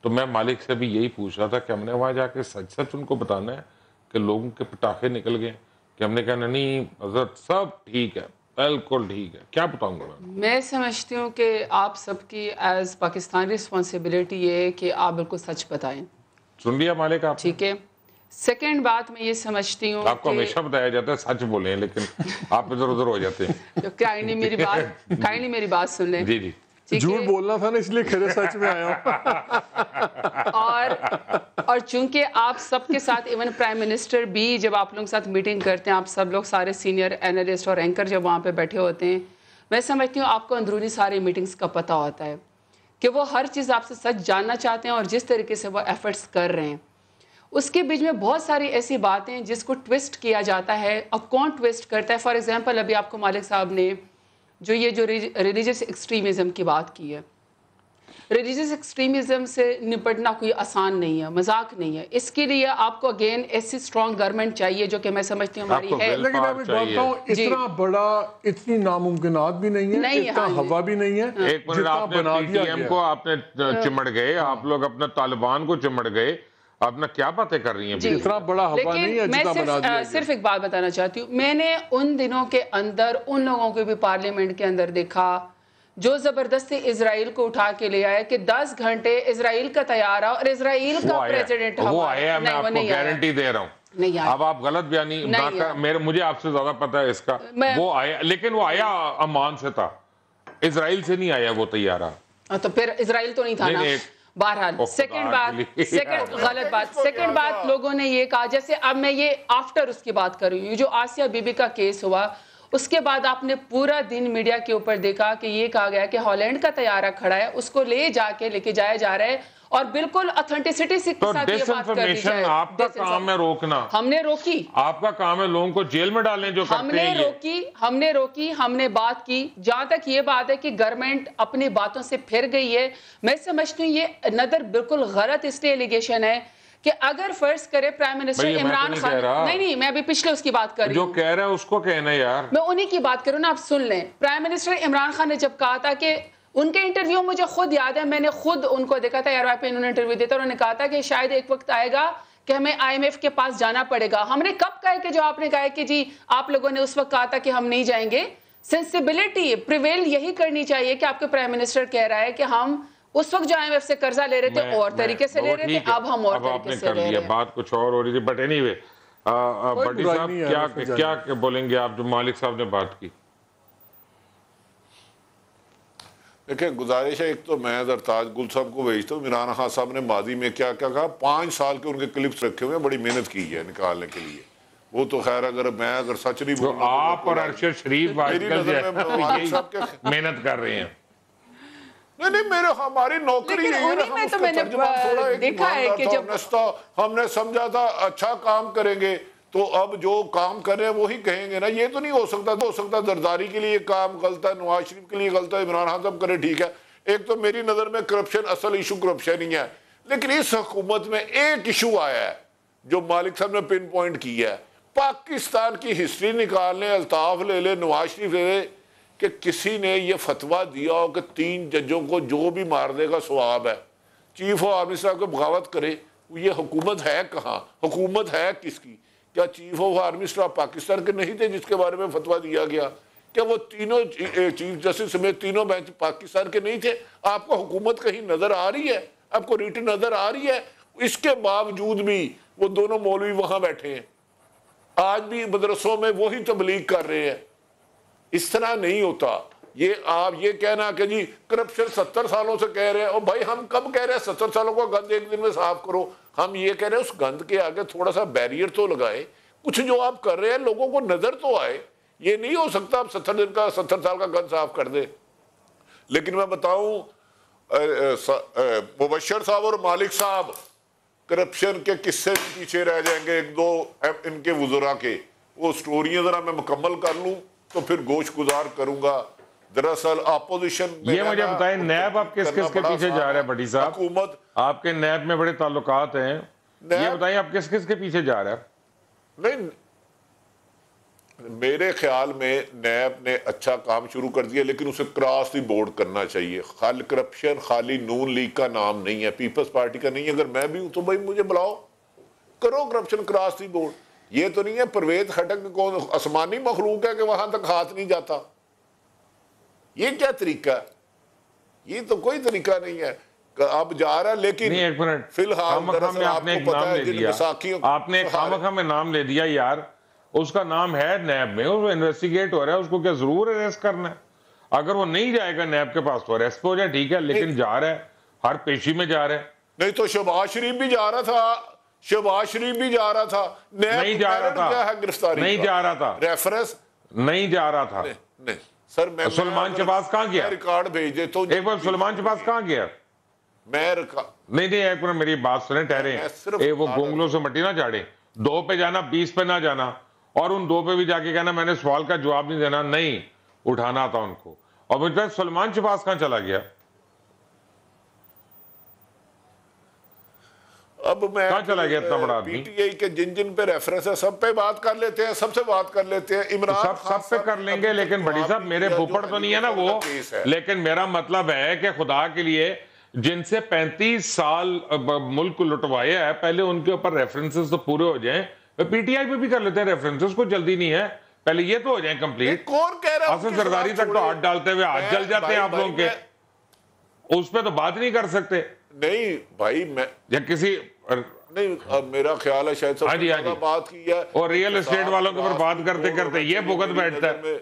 تو میں مالک سے بھی یہی پوچھ رہا تھا کہ ہم نے وہاں جا کے سچ سچ ان کو بتانا ہے کہ لوگوں کے پٹاخے نکل گئے, کہ ہم نے کہا نہیں حضرت سب ٹھیک ہے, بالکل ٹھیک ہے. کیا بتاؤں گا میں سمجھتی ہوں کہ آپ سب کی ایز پاکستانی رسپانسبلٹی یہ ہے کہ آپ بالکل سچ بتائیں. سن لیا مالک آپ؟ ٹھیک ہے. سیکنڈ بات میں یہ سمجھتی ہوں آپ کو ہمیشہ بتایا جاتا ہے سچ بولیں, لیکن آپ ادھر ادھر ہو جاتے ہیں. کائنڈلی میری بات سن لیں. جی جی, جھوٹ بولنا تھا نا, اس لیے کھڑے سچ میں آیا ہوں. اور چونکہ آپ سب کے ساتھ ایون پرائم منسٹر بھی جب آپ لوگوں کے ساتھ میٹنگ کرتے ہیں, آپ سب لوگ سارے سینئر اینالسٹ اور اینکر جب وہاں پہ بیٹھے ہوتے ہیں, میں سمجھتی ہوں آپ کو اندرونی ساری میٹنگز کا پتہ ہوتا ہے کہ وہ ہر چیز آپ سے سچ جاننا چاہتے ہیں, اور جس طریقے سے وہ ایفرٹس کر رہے ہیں اس کے بیچ میں بہت ساری ایسی باتیں جس کو ٹویسٹ کیا جاتا ہے. اب کون ٹویسٹ کرتا ہے؟ فار ایگزامپل ابھی آپ کو مالک صاحب نے جو ریلیجس ایکسٹریمزم کی بات کی ہے، ریلیجس ایکسٹریمزم سے نپٹنا کوئی آسان نہیں ہے، مذاق نہیں ہے. اس کے لیے آپ کو اگین ایسی اسٹرانگ گورنمنٹ چاہیے جو کہ میں سمجھتی ہوں ہماری ہے. لیکن میں بتاتا ہوں اتنا بڑا، اتنی ناممکنات بھی نہیں ہے، اتنا ہوا بھی نہیں ہے. ایک منٹ، آپ نے پی ٹی ایم کو آپ نے چمڑ گئے، آپ لوگ اپنا طالبان کو چمڑ گئے، اپنا کیا باتیں کر رہی ہیں؟ اتنا بڑا ہوا نہیں ہے جتنا بنا دیا میں صرف ایک بات بتانا چاہتی ہوں. میں نے ان دنوں کے اندر ان لوگوں کو بھی پارلیمنٹ کے اندر دیکھا جو زبردستی اسرائیل کو اٹھا کے لے آئے کہ 10 گھنٹے اسرائیل کا طیارہ اور اسرائیل کا پریزیڈنٹ وہ آیا. میں آپ کو گارنٹی دے رہا ہوں، اب آپ غلط بیانی نہ کر، مجھے آپ سے زیادہ پتہ ہے اس کا. وہ آیا، لیکن وہ آیا عمان سے تھا، اسرائیل سے نہیں آیا وہ طیارہ. تو پھر اسرائیل تو نہیں تھا نا. بہرحال سیکنڈ غلط بات لوگوں نے یہ کہا، جیسے اب میں یہ آفٹر اس کی بات کر رہی ہوں، جو آسیہ بی بی کا کیس ہوا اس کے بعد آپ نے پورا دن میڈیا کے اوپر دیکھا کہ یہ کہا گیا کہ ہالینڈ کا طیارہ کھڑا ہے، اس کو لے کے جایا جا رہا ہے، اور بالکل اتھینٹسٹی سے ساتھ یہ بات کر دی جائے. آپ کا کام ہے روکنا. ہم نے روکی. آپ کا کام ہے لوگوں کو جیل میں ڈالنے جو کرتے ہیں. ہم نے بات کی. جہاں تک یہ بات ہے کہ گورنمنٹ اپنی باتوں سے پھر گئی ہے، میں سمجھتی ہوں یہ نظر بالکل غلط اس لیے ایلیگیشن ہے کہ اگر فرض کرے پرائم منسٹر عمران خان، نہیں میں ابھی پچھلے اس کی بات کر رہی ہوں، جو کہہ رہا ہے اس کو کہنا یار، میں انہی کی بات کروں نا. آپ سن لیں، پرائم منسٹر عمران خان نے جب کہا تھا کہ ان کے انٹرویو مجھے خود یاد ہے، میں نے خود ان کو دیکھا تھا ایئر وائی پہ انہوں نے انٹرویو دیتا، انہوں نے کہا تھا کہ شاید ایک وقت آئے گا کہ ہمیں آئی ایم ایف کے پاس جانا پڑے گا. ہم نے کب کہا کہ جو آپ نے کہا کہ جی آپ لوگوں نے اس وقت کہا تھا کہ ہم نہیں جائیں گے. سینسیبلٹی پریویل یہی کرنی چاہیے کہ آپ کے پرائم منسٹر کہہ رہا ہے کہ ہم اس وقت جو آئی ایم ایف سے قرضہ لے رہے تھے اور طریقے سے لے رہے تھے، اب ہم اور طریقے سے لے رہے ہیں. بات کچھ اور ہو رہی تھی. بٹ اینی وے بٹی صاحب کیا بولیں گے آپ جو مالک صاحب نے بات کی؟ دیکھیں گزارش ہے، ایک تو میں زرتاج گل صاحب کو بھیجتا ہوں، عمران خان صاحب نے ماضی میں کیا کیا کہا. 5 سال کے ان کے کلپس رکھے ہوئے ہیں، بڑی محنت کی ہے نکالنے کے لیے. وہ تو خیر اگر سچ نہیں بولوں آپ اور ارشد شریف محنت کر رہے ہیں. نہیں میرے ہماری نوکری دیکھا ہے کہ جب ہم نے سمجھا تھا اچھا کام کریں گے تو اب جو کام کر رہے ہیں وہی کہیں گے نا. یہ تو نہیں ہو سکتا زرداری کے لیے کام غلط ہے، نواز شریف کے لیے غلط ہے، عمران خان صاحب کرے ٹھیک ہے. ایک تو میری نظر میں کرپشن، اصل ایشو کرپشن ہی ہے. لیکن اس حکومت میں ایک ایشو آیا ہے جو مالک صاحب نے پن پوائنٹ کیا ہے. پاکستان کی ہسٹری نکال لیں، الطاف لے لیں، نواز شریف لے لیں، کہ کسی نے یہ فتویٰ دیا ہو کہ 3 ججوں کو جو بھی مار دے گا ثواب ہے. چیف آف آرمی صاحب کو بغاوت کرے. یہ حکومت ہے کہاں؟ حکومت ہے کس کی؟ کیا chief of army staff Pakistan کے نہیں تھے جس کے بارے میں فتویٰ دیا گیا؟ کیا وہ تینوں چیف جسٹس سمیت تینوں بینچ پاکستان کے نہیں تھے؟ آپ کو حکومت کہیں نظر آ رہی ہے؟ آپ کو ریٹن نظر آ رہی ہے؟ اس کے باوجود بھی وہ دونوں مولوی وہاں بیٹھے ہیں، آج بھی مدرسوں میں وہی تبلیغ کر رہے ہیں. اس طرح نہیں ہوتا. یہ آپ یہ کہنا کہ جی کرپشن 70 سالوں سے کہہ رہے ہیں، اور بھائی ہم کب کہہ رہے ہیں 70 سالوں کو گند ایک دن میں صاف کرو؟ ہم یہ کہہ رہے ہیں اس گند کے آگے تھوڑا سا بیریئر تو لگائے، کچھ جو آپ کر رہے ہیں لوگوں کو نظر تو آئے. یہ نہیں ہو سکتا آپ 70 سال کا گند صاف کر دیں. لیکن میں بتاؤں مبشر صاحب اور مالک صاحب کرپشن کے قصے پیچھے رہ جائیں گے. 1-2 ان کے وزراء کے وہ سٹوریاں ذرا میں مکمل کر لوں تو پھر گوشت گزار کروں گا. دراصل اپوزیشن یہ مجھے بتائیں نیب آپ کس کس کے پیچھے جا رہے ہیں؟ بھٹی صاحب حکومت آپ کے نیب میں بڑے تعلقات ہیں، یہ بتائیں آپ کس کس کے پیچھے جا رہے ہیں؟ نہیں میرے خیال میں نیب نے اچھا کام شروع کر دیا، لیکن اسے کراس دی بورڈ کرنا چاہیے. خالی کرپشن خالی نون لیگ کا نام نہیں ہے، پیپلز پارٹی کا نہیں ہے. اگر میں بھی ہوں تو بھائی مجھے بلاؤ، کرو کرپشن کراس دی بورڈ. یہ تو نہیں ہے پرویز خٹک کون آسمانی مخلوق ہے کہ وہاں تک ہاتھ نہیں جاتا. یہ کیا طریقہ ہے؟ یہ تو کوئی طریقہ نہیں ہے. اب جا رہا ہے لیکن فی الحال آپ نے خامخواہ میں نام لے دیا یار. اس کا نام ہے نیب میں، وہ انویسٹیگیٹ ہو رہا ہے، اس کو کیا ضرور اریسٹ کرنا ہے؟ اگر وہ نہیں جائے گا نیب کے پاس تو اریسٹ ہو جائے، ٹھیک ہے، لیکن جا رہا ہے، ہر پیشی میں جا رہا ہے. نہیں تو شہباز شریف بھی جا رہا تھا، نہیں جا رہا تھا، گرفتاری نہیں جا رہا تھا، ریفرنس نہیں جا رہا تھا. نہیں سر میں سلمان شہباز کہاں گیا؟ ریکارڈ بھیج دیتا ہوں. ایک بار سلمان شہباز کہاں گیا؟ نہیں ایک بار میری بات سنیں، ٹھہریں. وہ گونگلوں سے مٹی نہ جاڑیں. 2 پہ جانا 20 پہ نہ جانا، اور ان 2 پہ بھی جا کے کہنا میں نے سوال کا جواب نہیں دینا. نہیں، اٹھانا تھا ان کو. اور مجھے سلمان شہباز کہاں چلا گیا؟ اب میں کہاں چلا گیا اتنا بڑا آدمی؟ پی ٹی آئی کے جن پہ ریفرنس ہے سب پہ بات کر لیتے ہیں, سب سے بات کر لیتے ہیں. عمران سب پہ کر لیں گے, لیکن بڑی صاحب میرے پھوپڑ تو نہیں ہے نا وہ, لیکن میرا مطلب ہے کہ خدا کے لیے جن سے 35 سال ملک کو لٹوایا ہے, پہلے ان کے اوپر ریفرنسز تو پورے ہو جائیں. پی ٹی آئی پہ بھی کر لیتے ہیں ریفرنسز, کو جلدی نہیں ہے, پہلے یہ تو ہو جائیں کمپلیٹ. کون کہہ رہا ہے حسن زرداری تک تو ہاتھ ڈالتے ہوئے ہاتھ جل جاتے ہیں آپ لوگوں کے, اس پہ تو بات نہیں کر سکتے. نہیں بھائی میں یا کسی نہیں, اب میرا خیال ہے شاید سب سے زیادہ بات کی ہے اور ریئل اسٹیٹ والوں کے اوپر بات کرتے کرتے یہ بھگت بیٹھتا ہے.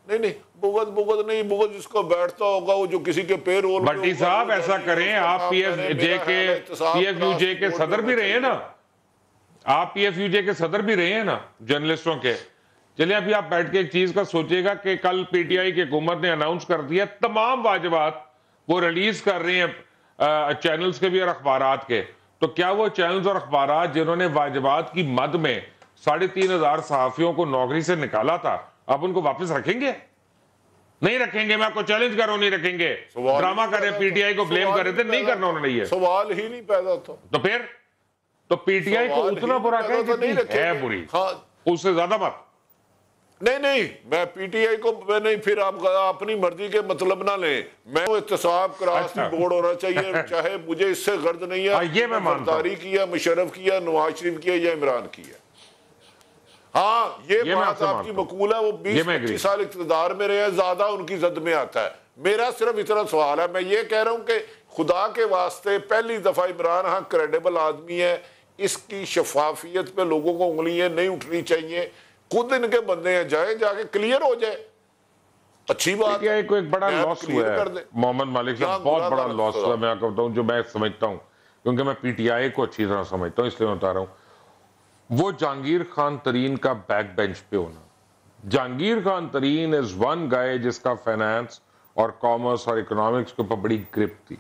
نہیں بغض نہیں, بغض جس کو بیٹھتا ہوگا وہ جو کسی کے پیر رول. بٹی صاحب ایسا کریں, آپ پی ایف یو جے کے صدر بھی رہے ہیں نا, آپ پی ایف یو جے کے صدر بھی رہے ہیں نا جرنلسٹوں کے. چلیں ابھی آپ بیٹھ کے ایک چیز کا سوچئے گا کہ کل پی ٹی آئی کی حکومت نے اناؤنس کر دیا تمام واجبات وہ ریلیز کر رہے ہیں چینلز کے بھی اور اخبارات کے. تو کیا وہ چینلز اور اخبارات جنہوں نے واجبات کی مد میں 3500 صحافیوں کو نوکری سے نکالا تھا, آپ ان کو واپس رکھیں گے؟ نہیں رکھیں گے. میں آپ کو چیلنج کر رہا ہوں, نہیں رکھیں گے. ڈرامہ کرے, پی ٹی آئی کو بلیم کر رہے تھے, نہیں کرنا انہوں نے. یہ سوال ہی نہیں پیدا تھا. تو پھر تو پی ٹی آئی کو اتنا برا کہے جتنی ہے بری, اس سے زیادہ بات نہیں. میں پی ٹی آئی کو میں نہیں, پھر آپ اپنی مرضی کے مطلب نہ لیں. میں احتساب کراسی بورڈ ہونا چاہیے, چاہے مجھے اس سے غرض نہیں ہے. یہ میں مانتا ہوں, کیا مشرف کیا, نواز شریف کیا یا عمران کیا. ہاں یہ بات آپ کی مقبول ہے, وہ 20-25 سال اقتدار میں رہے ہیں, زیادہ ان کی زد میں آتا ہے. میرا صرف اتنا سوال ہے, میں یہ کہہ رہا ہوں کہ خدا کے واسطے پہلی دفعہ عمران ہاں کریڈیبل آدمی ہے, اس کی شفافیت پہ لوگوں کو انگلیاں نہیں اٹھنی چاہیے. خود ان کے بندے ہیں, جائیں جا کے کلیئر ہو جائے, اچھی بات ہے. کو ایک بڑا لاس ہوا ہے محمد مالک صاحب, بہت بڑا لاس ہوا ہے. میں آپ کو بتاؤں جو میں سمجھتا ہوں, کیونکہ میں پی ٹی آئی کو اچھی طرح سمجھتا ہوں, اس لیے میں بتا رہا ہوں. وہ جہانگیر خان ترین کا بیک بینچ پہ ہونا. جہانگیر خان ترین از ون گائے جس کا فائنانس اور کامرس اور اکنامکس کے اوپر بڑی گرپ تھی,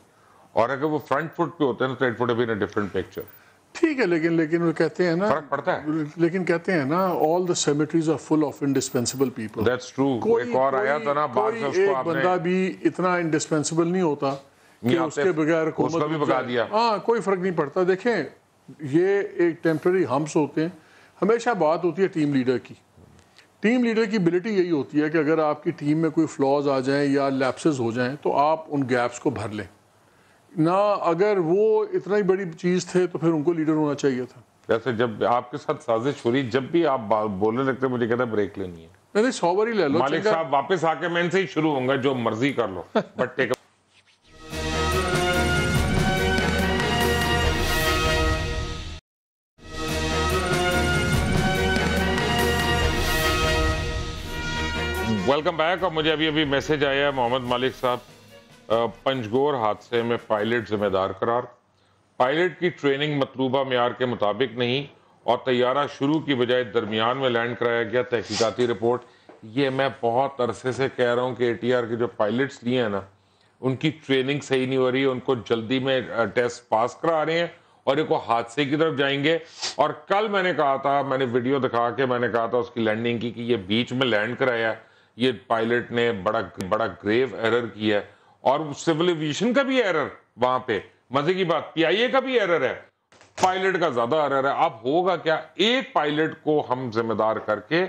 اور اگر وہ فرنٹ فٹ پہ ہوتے ہیں تو it would have been a different picture. ٹھیک ہے, لیکن وہ کہتے ہیں نا, فرق پڑتا ہے, لیکن کہتے ہیں نا all the cemeteries are full of indispensable people. That's true. ایک اور آیا تھا نا بعد میں, اس کو آپ نے بندہ بھی اتنا indispensable نہیں ہوتا کہ اس کے بغیر اس کو بھی بگا دیا. ہاں کوئی فرق نہیں پڑتا. دیکھیں یہ ایک ٹیمپرری ہمس ہوتے ہیں. ہمیشہ بات ہوتی ہے ٹیم لیڈر کی. ٹیم لیڈر کی ابیلٹی یہی ہوتی ہے کہ اگر آپ کی ٹیم میں کوئی فلاز آ جائیں یا لیپسز ہو جائیں تو آپ ان گیپس کو بھر لیں نا. اگر وہ اتنا ہی بڑی چیز تھے تو پھر ان کو لیڈر ہونا چاہیے تھا. جیسے جب آپ کے ساتھ سازش ہو رہی, جب بھی آپ بولنے لگتے مجھے کہتا ہے بریک لینی ہے. نہیں 100 بار ہی لے لو. مالک صاحب واپس آ کے میں ان سے ہی شروع ہوں گا, جو مرضی کر لو, بٹ ٹیک ویلکم بیک. اور مجھے ابھی میسج آیا ہے محمد مالک صاحب, پنجگور حادثے میں پائلٹ ذمہ دار قرار. پائلٹ کی ٹریننگ مطلوبہ معیار کے مطابق نہیں اور طیارہ شروع کی بجائے درمیان میں لینڈ کرایا گیا. تحقیقاتی رپورٹ. یہ میں بہت عرصے سے کہہ رہا ہوں کہ اے ٹی آر کے جو پائلٹس لیے ہیں نا, ان کی ٹریننگ صحیح نہیں ہو رہی, ان کو جلدی میں ٹیسٹ پاس کرا رہے ہیں اور ایک وہ حادثے کی طرف جائیں گے. اور کل میں نے کہا تھا, میں نے ویڈیو دکھا کے میں نے کہا تھا اس کی لینڈنگ کی, کہ یہ بیچ میں لینڈ کرایا, یہ پائلٹ نے بڑا گریو ایرر کیا ہے. اور سول ایویشن کا بھی ایرر وہاں پہ, مزے کی بات پی آئی اے کا بھی ایرر ہے, پائلٹ کا زیادہ ایرر ہے. اب ہوگا کیا, ایک پائلٹ کو ہم ذمہ دار کر کے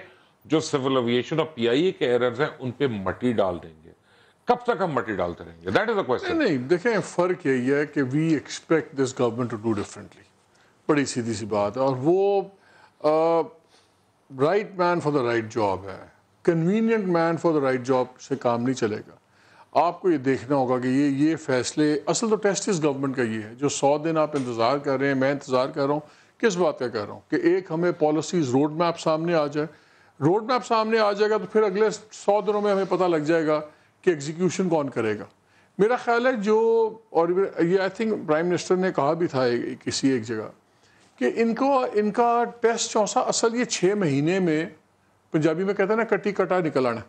جو سول ایویشن اور پی آئی اے کے ایررز ہیں ان پہ مٹی ڈال دیں گے. کب تک ہم مٹی ڈالتے رہیں گے؟ That is a question. نہیں دیکھیں فرق یہی ہے کہ we expect this government to do differently. بڑی سیدھی سی بات ہے, اور وہ right man for the right job ہے. Convenient man for the right job سے کام نہیں چلے گا. آپ کو یہ دیکھنا ہوگا کہ یہ فیصلے, اصل تو ٹیسٹ اس گورنمنٹ کا یہ ہے جو 100 دن آپ انتظار کر رہے ہیں. میں انتظار کر رہا ہوں کس بات کا کر رہا ہوں کہ ایک ہمیں پالیسیز روڈ میپ سامنے آ جائے. روڈ میپ سامنے آ جائے گا تو پھر اگلے 100 دنوں میں ہمیں پتہ لگ جائے گا کہ ایگزیکیوشن کون کرے گا. میرا خیال ہے جو, اور یہ آئی تھنک پرائم منسٹر نے کہا بھی تھا کسی ایک جگہ کہ ان کا ٹیسٹ چونسا اصل یہ 6 مہینے میں, پنجابی میں کہتے ہیں نا کٹی کٹا نکل آنا,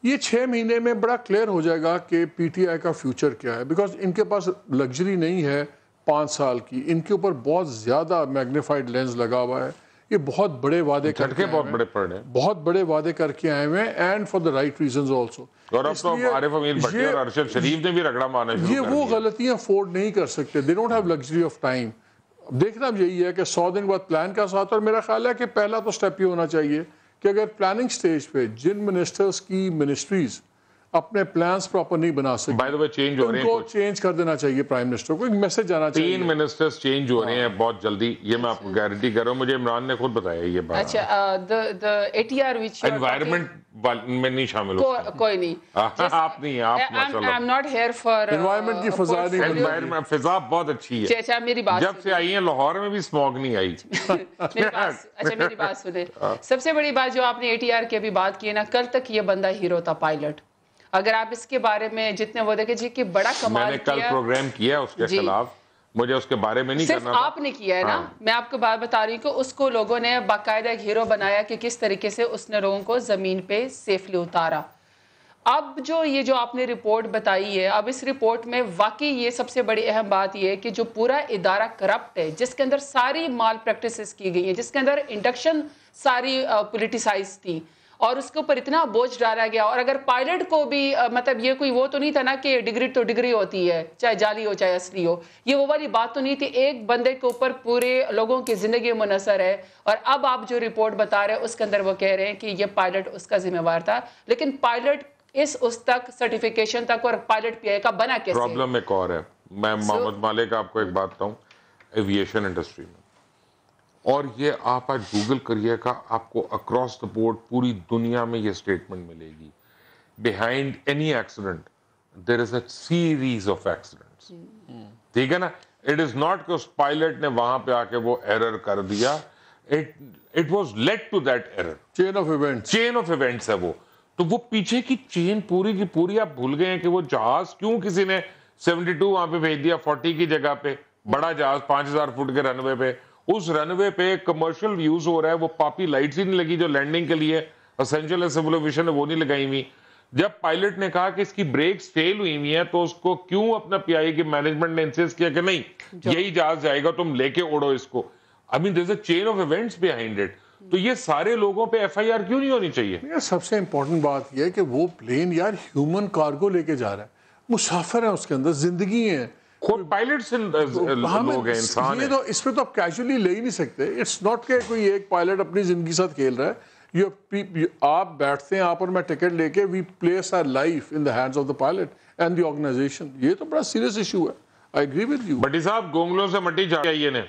یہ 6 مہینے میں بڑا کلیئر ہو جائے گا کہ پی ٹی آئی کا فیوچر کیا ہے. بیکاز ان کے پاس لگژری نہیں ہے 5 سال کی, ان کے اوپر بہت زیادہ میگنیفائڈ لینز لگا ہوا ہے یہ بہت بڑے وعدے کر کے بہت بڑے پڑ رہے ہیں، بہت بڑے وعدے کر کے آئے ہوئے ہیں، and for the right reasons also. اور اب تو عارف امیر بھٹی اور ارشد شریف نے بھی رگڑا مارنا شروع یہ کر وہ دیا. غلطیاں افورڈ نہیں کر سکتے. They don't have luxury of time. دیکھنا اب یہی ہے کہ 100 دن بعد پلان کا ساتھ، اور میرا خیال ہے کہ پہلا تو سٹیپ یہ ہونا چاہیے کہ اگر پلاننگ سٹیج پہ جن منسٹرز کی منسٹریز اپنے پلانز پراپر نہیں بنا سکتے، بائی دا وے چینج ہو رہے ان ہیں کو چینج کر دینا چاہیے. پرائم منسٹر کو ایک میسج جانا چاہیے. 3 منسٹرز چینج ہو رہے ہیں بہت جلدی، یہ میں آپ کو گارنٹی کر رہا ہوں. مجھے عمران نے خود بتایا یہ بات. اچھا the ATR which you are environment میں نہیں شامل ہو. کوئی نہیں. آپ نہیں ہیں، آپ ماشاءاللہ. I'm not here for environment کی فضا نہیں بنتی. انوائرمنٹ فضا بہت اچھی ہے. اچھا میری بات جب سے آئی ہیں لاہور میں بھی اسموگ نہیں آئی. میری بات سنیں. سب سے بڑی بات جو آپ نے ATR کی ابھی بات کی ہے نا، کل تک یہ بندہ ہیرو تھا، پائلٹ. اگر آپ اس کے بارے میں جتنے وہ دیکھیں جی کہ بڑا کمال میں نے کل پروگرام کیا اس کے خلاف، مجھے اس کے بارے میں نہیں صرف کرنا تھا. آپ نے کیا ہے نا. میں آپ کو بات بتا رہی ہوں کہ اس کو لوگوں نے باقاعدہ ایک ہیرو بنایا کہ کس طریقے سے اس نے لوگوں کو زمین پہ سیفلی اتارا. اب جو آپ نے رپورٹ بتائی ہے، اب اس رپورٹ میں واقعی یہ سب سے بڑی اہم بات یہ ہے کہ جو پورا ادارہ کرپٹ ہے، جس کے اندر ساری مال پریکٹسز کی گئی ہیں، جس کے اندر انڈکشن ساری پولیٹیسائز تھی، اور اس کے اوپر اتنا بوجھ ڈالا گیا. اور اگر پائلٹ کو بھی مطلب یہ کوئی وہ تو نہیں تھا نا کہ ڈگری تو ڈگری ہوتی ہے، چاہے جعلی ہو چاہے اصلی ہو، یہ وہ والی بات تو نہیں تھی. ایک بندے کے اوپر پورے لوگوں کی زندگی منحصر ہے. اور اب آپ جو رپورٹ بتا رہے ہیں اس کے اندر وہ کہہ رہے ہیں کہ یہ پائلٹ اس کا ذمہ وار تھا. لیکن پائلٹ اس تک سرٹیفیکیشن تک اور پائلٹ پی آئی کا بنا کیسے؟ پرابلم ایک اور ہے. میں محمد مالک آپ کو ایک بات بتاؤں، ایویشن انڈسٹری میں، اور یہ آپ آج گوگل کریے گا، آپ کو اکراس دا بورڈ پوری دنیا میں یہ سٹیٹمنٹ ملے گی. Behind any accident there is a series of accidents. ٹھیک ہے نا. اٹ از ناٹ کہ اس پائلٹ نے وہاں پہ آ کے وہ ایرر کر دیا، it was led to that error. Chain of events ہے وہ. تو وہ پیچھے کی چین پوری کی پوری آپ بھول گئے ہیں کہ وہ جہاز کیوں کسی نے 72 وہاں پہ بھیج دیا 40 کی جگہ پہ. بڑا جہاز 5000 فٹ کے رن وے پہ، اس رن وے پہ کمرشل یوز ہو رہا ہے، وہ پاپی لائٹس ہی نہیں لگی جو لینڈنگ کے لیے اسینشل سول ایویشن نے وہ نہیں لگائی ہوئی. جب پائلٹ نے کہا کہ اس کی بریکس فیل ہوئی ہوئی ہیں تو اس کو کیوں اپنا پی آئی کی مینجمنٹ نے انسسٹ کیا کہ نہیں یہی جہاز جائے گا، تم لے کے اڑو اس کو. I mean there's a chain of events behind it. تو یہ سارے لوگوں پہ ایف آئی آر کیوں نہیں ہونی چاہیے؟ سب سے امپورٹنٹ بات یہ ہے کہ وہ پلین یار ہیومن کارگو لے کے جا رہا ہے، مسافر ہیں اس کے اندر، زندگی ہیں، خود پائلٹ سے لوگ ہیں، انسان ہیں. تو اس پہ تو آپ کیجولی لے ہی نہیں سکتے. اٹس ناٹ کہ کوئی ایک پائلٹ اپنی زندگی ساتھ کھیل رہا ہے. آپ بیٹھتے ہیں، آپ اور میں ٹکٹ لے کے we place our life in the hands of the pilot and the organization. یہ تو بڑا سیریس ایشو ہے. I agree with you. بٹی صاحب گونگلوں سے مٹی چاہیے نے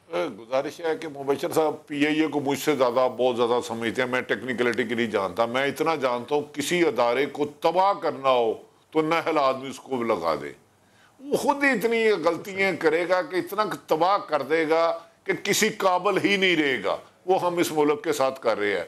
گزارش ہے کہ مبشر صاحب پی آئی اے کو مجھ سے زیادہ بہت زیادہ سمجھتے ہیں. میں ٹیکنیکلٹی کی نہیں جانتا. میں اتنا جانتا ہوں کسی ادارے کو تباہ کرنا ہو تو نہل آدمی اس کو لگا دے. وہ خود ہی اتنی غلطیاں کرے گا کہ اتنا تباہ کر دے گا کہ کسی قابل ہی نہیں رہے گا. وہ ہم اس ملک کے ساتھ کر رہے ہیں.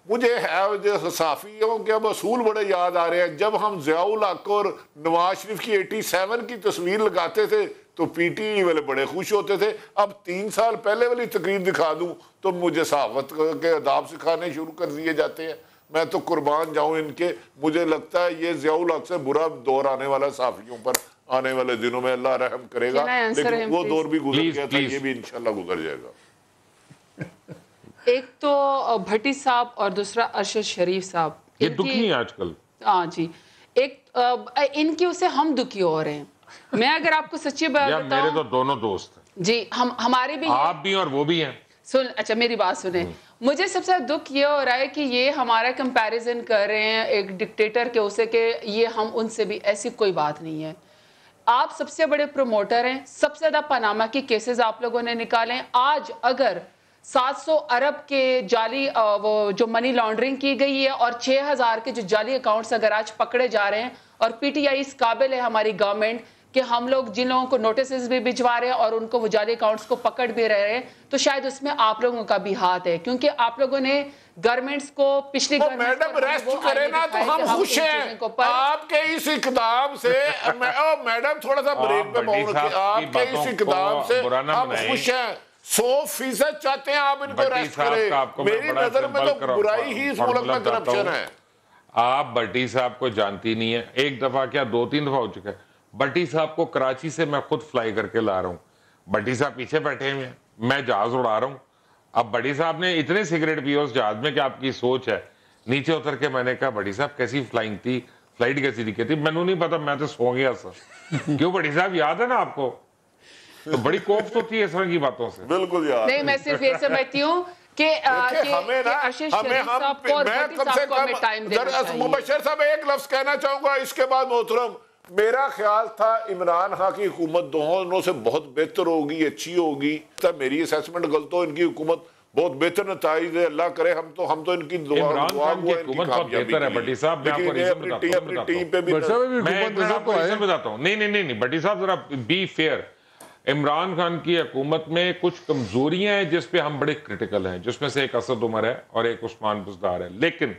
مجھے ہے صحافیوں کے اب اصول بڑے یاد آ رہے ہیں. جب ہم ضیاء الحق اور نواز شریف کی 87 کی تصویر لگاتے تھے تو پی ٹی وی والے بڑے خوش ہوتے تھے. اب 3 سال پہلے والی تقریر دکھا دوں تو مجھے صحافت کے آداب سکھانے شروع کر دیے جاتے ہیں. میں تو قربان جاؤں ان کے. مجھے لگتا ہے یہ ضیاء الحق سے برا دور آنے والا صحافیوں پر آنے والے دنوں میں. اللہ رحم کرے گا. لیکن وہ دور بھی گزر گیا تھا، یہ بھی انشاءاللہ گزر جائے گا. ایک تو بھٹی صاحب اور دوسرا ارشد شریف صاحب، یہ دکھی ہیں آج کل. ہاں جی. ایک ان کی اسے ہم دکھی ہو رہے ہیں. میں اگر آپ کو سچی بات بتاؤں، میرے تو دونوں دوست ہیں جی، ہمارے بھی، آپ بھی اور وہ بھی ہیں. اچھا میری بات سنیں. مجھے سب سے دکھ یہ ہو رہا ہے کہ یہ ہمارا کمپیریزن کر رہے ہیں ایک ڈکٹیٹر کے اسے کہ یہ ہم ان سے بھی، ایسی کوئی بات نہیں ہے. آپ سب سے بڑے پروموٹر ہیں. سب سے زیادہ پاناما کی کیسز آپ لوگوں نے نکالے ہیں. آج اگر 700 ارب کے جعلی وہ جو منی لانڈرنگ کی گئی ہے اور 6000 کے جو جعلی اکاؤنٹس اگر آج پکڑے جا رہے ہیں، اور پی ٹی آئی اس قابل ہے ہماری گورنمنٹ کہ ہم لوگ جن لوگوں کو نوٹسز بھی بھجوا رہے ہیں اور ان کو وہ جعلی اکاؤنٹس کو پکڑ بھی رہے ہیں، تو شاید اس میں آپ لوگوں کا بھی ہاتھ ہے. کیونکہ آپ لوگوں نے گورنمنٹس کو پچھلی میڈم ریسٹ کرے نا تو ہم خوش ہیں آپ کے اس اقدام سے. میڈم تھوڑا سا بریک پہ موڑ کے، آپ کے اس اقدام سے ہم خوش ہیں. 100% چاہتے ہیں آپ ان کو ریسٹ کریں. میری نظر میں تو برائی ہی اس ملک میں کرپشن ہے. آپ بٹی صاحب کو جانتی نہیں ہے. ایک دفعہ کیا 2-3 دفعہ ہو چکا ہے. بٹی صاحب کو کراچی سے میں خود فلائی کر کے لا رہا ہوں. بٹی صاحب پیچھے بیٹھے ہوئے ہیں، میں جہاز اڑا رہا ہوں اب بڑی صاحب نے اتنے سگریٹ پیے اس جہاز میں کہ آپ کی سوچ ہے. نیچے اتر کے میں نے کہا بڑی صاحب کیسی فلائنگ تھی, فلائٹ کیسی دکھی تھی, میں نے نہیں پتا, میں تو سو گیا سر. کیوں بڑی صاحب یاد ہے نا آپ کو؟ تو بڑی کوفت ہوتی ہے اس طرح کی باتوں سے. بالکل یاد نہیں, میں صرف یہ سمجھتی ہوں کہ مبشر صاحب ایک لفظ کہنا چاہوں گا اس کے بعد محترم. میرا خیال تھا عمران خان کی حکومت دونوں سے بہت بہتر ہوگی, اچھی ہوگی. میری اسیسمنٹ غلط ہو, ان کی حکومت بہت بہتر نتائج دے, اللہ کرے. ہم تو ان کی عمران خان کی حکومت بہت بہتر ہے بٹی صاحب. میں آپ کو ریزن بتاتا ہوں. نہیں بٹی صاحب ذرا بی فیئر. عمران خان کی حکومت میں کچھ کمزوریاں ہیں جس پہ ہم بڑے کرٹیکل ہیں, جس میں سے ایک اسد عمر ہے اور ایک عثمان بزدار ہے. لیکن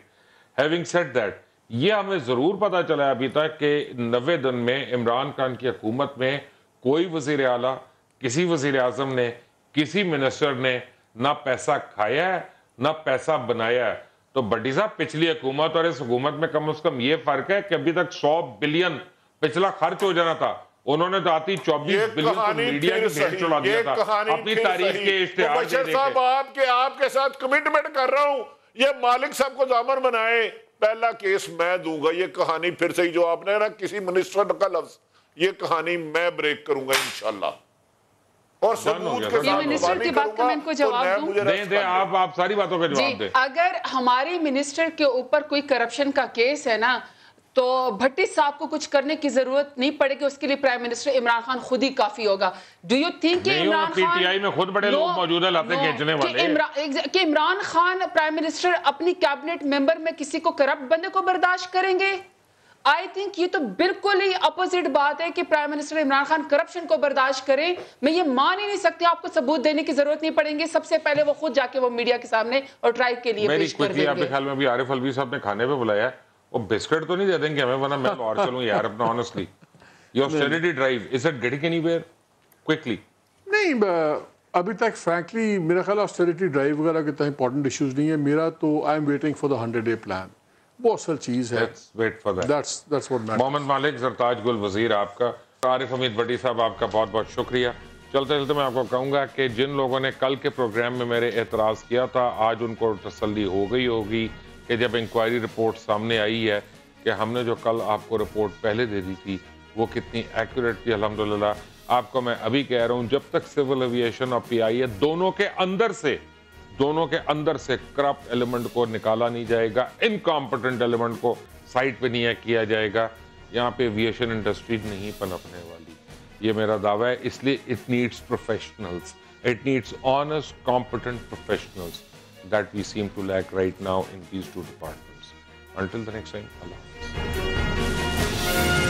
ہیونگ سیڈ دیٹ, یہ ہمیں ضرور پتا چلا ابھی تک کہ 90 دن میں عمران خان کی حکومت میں کوئی وزیر اعلیٰ, کسی وزیر اعظم نے, کسی منسٹر نے نہ پیسہ کھایا ہے نہ پیسہ بنایا ہے. تو بڈی صاحب پچھلی حکومت اور اس حکومت میں کم از کم یہ فرق ہے کہ ابھی تک 100 بلین پچھلا خرچ ہو جانا تھا, انہوں نے تو آتی 24 بلین کو میڈیا کی بھیڑ چڑھا دیا تھا اپنی تاریخ کے اشتہار دے دے کے. آپ کے ساتھ کمٹمنٹ کر رہا ہوں, یہ مالک صاحب کو ضامن بنائے, پہلا کیس میں دوں گا. یہ کہانی پھر سے جو آپ نے نا کسی منسٹر کا لفظ, یہ کہانی میں بریک کروں گا انشاءاللہ. اور ثبوت کے ساتھ منسٹر کی بات کا میں ان کو جواب دوں. دیں آپ ساری باتوں کا جواب دیں. اگر ہماری منسٹر کے اوپر کوئی کرپشن کا کیس ہے نا, تو بھٹی صاحب کو کچھ کرنے کی ضرورت نہیں پڑے گی, اس کے لیے پرائم منسٹر عمران خان خود ہی کافی ہوگا. ڈو یو تھنک کہ Imran Khan, P T I میں خود بڑے لوگ موجود ہیں لاتے کھینچنے والے, کہ عمران خان پرائم منسٹر اپنی کیبنٹ ممبر میں کسی کو کرپٹ بندے کو برداشت کریں گے؟ آئی تھنک یہ تو بالکل ہی اپوزٹ بات ہے کہ prime minister Imran Khan corruption کو برداشت کریں. میں یہ مان ہی نہیں سکتی, آپ کو ثبوت دینے کی ضرورت نہیں پڑیں گے. سب سے پہلے وہ خود جا کے وہ میڈیا کے سامنے اور ٹرائی کے لیے پیش کر دیں گے. آپ کے خیال میں بھی عارف الوی صاحب نے کھانے پہ بلایا ہے, وہ بسکٹ تو نہیں دے دیں گے ہمیں, ورنہ میں اور چلوں یار اپنا honestly. Your austerity drive, is it getting anywhere quickly? نہیں, ابھی تک فرینکلی میرا خیال آسٹیریٹی ڈرائیو وغیرہ کے تحت امپورٹنٹ ایشوز نہیں ہے. میرا تو I am waiting for the 100-day plan, وہ اصل چیز ہے. محمد مالک زرتاج گل وزیر آپ کا, عارف حمید بٹی صاحب آپ کا بہت بہت شکریہ. چلتے چلتے میں آپ کو کہوں گا کہ جن لوگوں نے کل کے پروگرام میں میرے اعتراض کیا تھا, آج ان کو تسلی ہو گئی ہوگی کہ جب انکوائری رپورٹ سامنے آئی ہے کہ ہم نے جو کل آپ کو رپورٹ پہلے دے دی تھی وہ کتنی ایکوریٹ تھی. الحمدللہ آپ کو میں ابھی کہہ رہا ہوں, جب تک سول ایویشن اور پی آئی اے دونوں کے اندر سے کرپٹ ایلیمنٹ کو نکالا نہیں جائے گا, انکمپٹنٹ ایلیمنٹ کو سائٹ پہ نہیں کیا جائے گا, یہاں پہ ایویشن انڈسٹری نہیں پنپنے والی. یہ میرا دعویٰ ہے. اس لیے it needs professionals, it needs honest competent professionals that we seem to lack right now in these two departments. Until the next time, Allah Hafiz.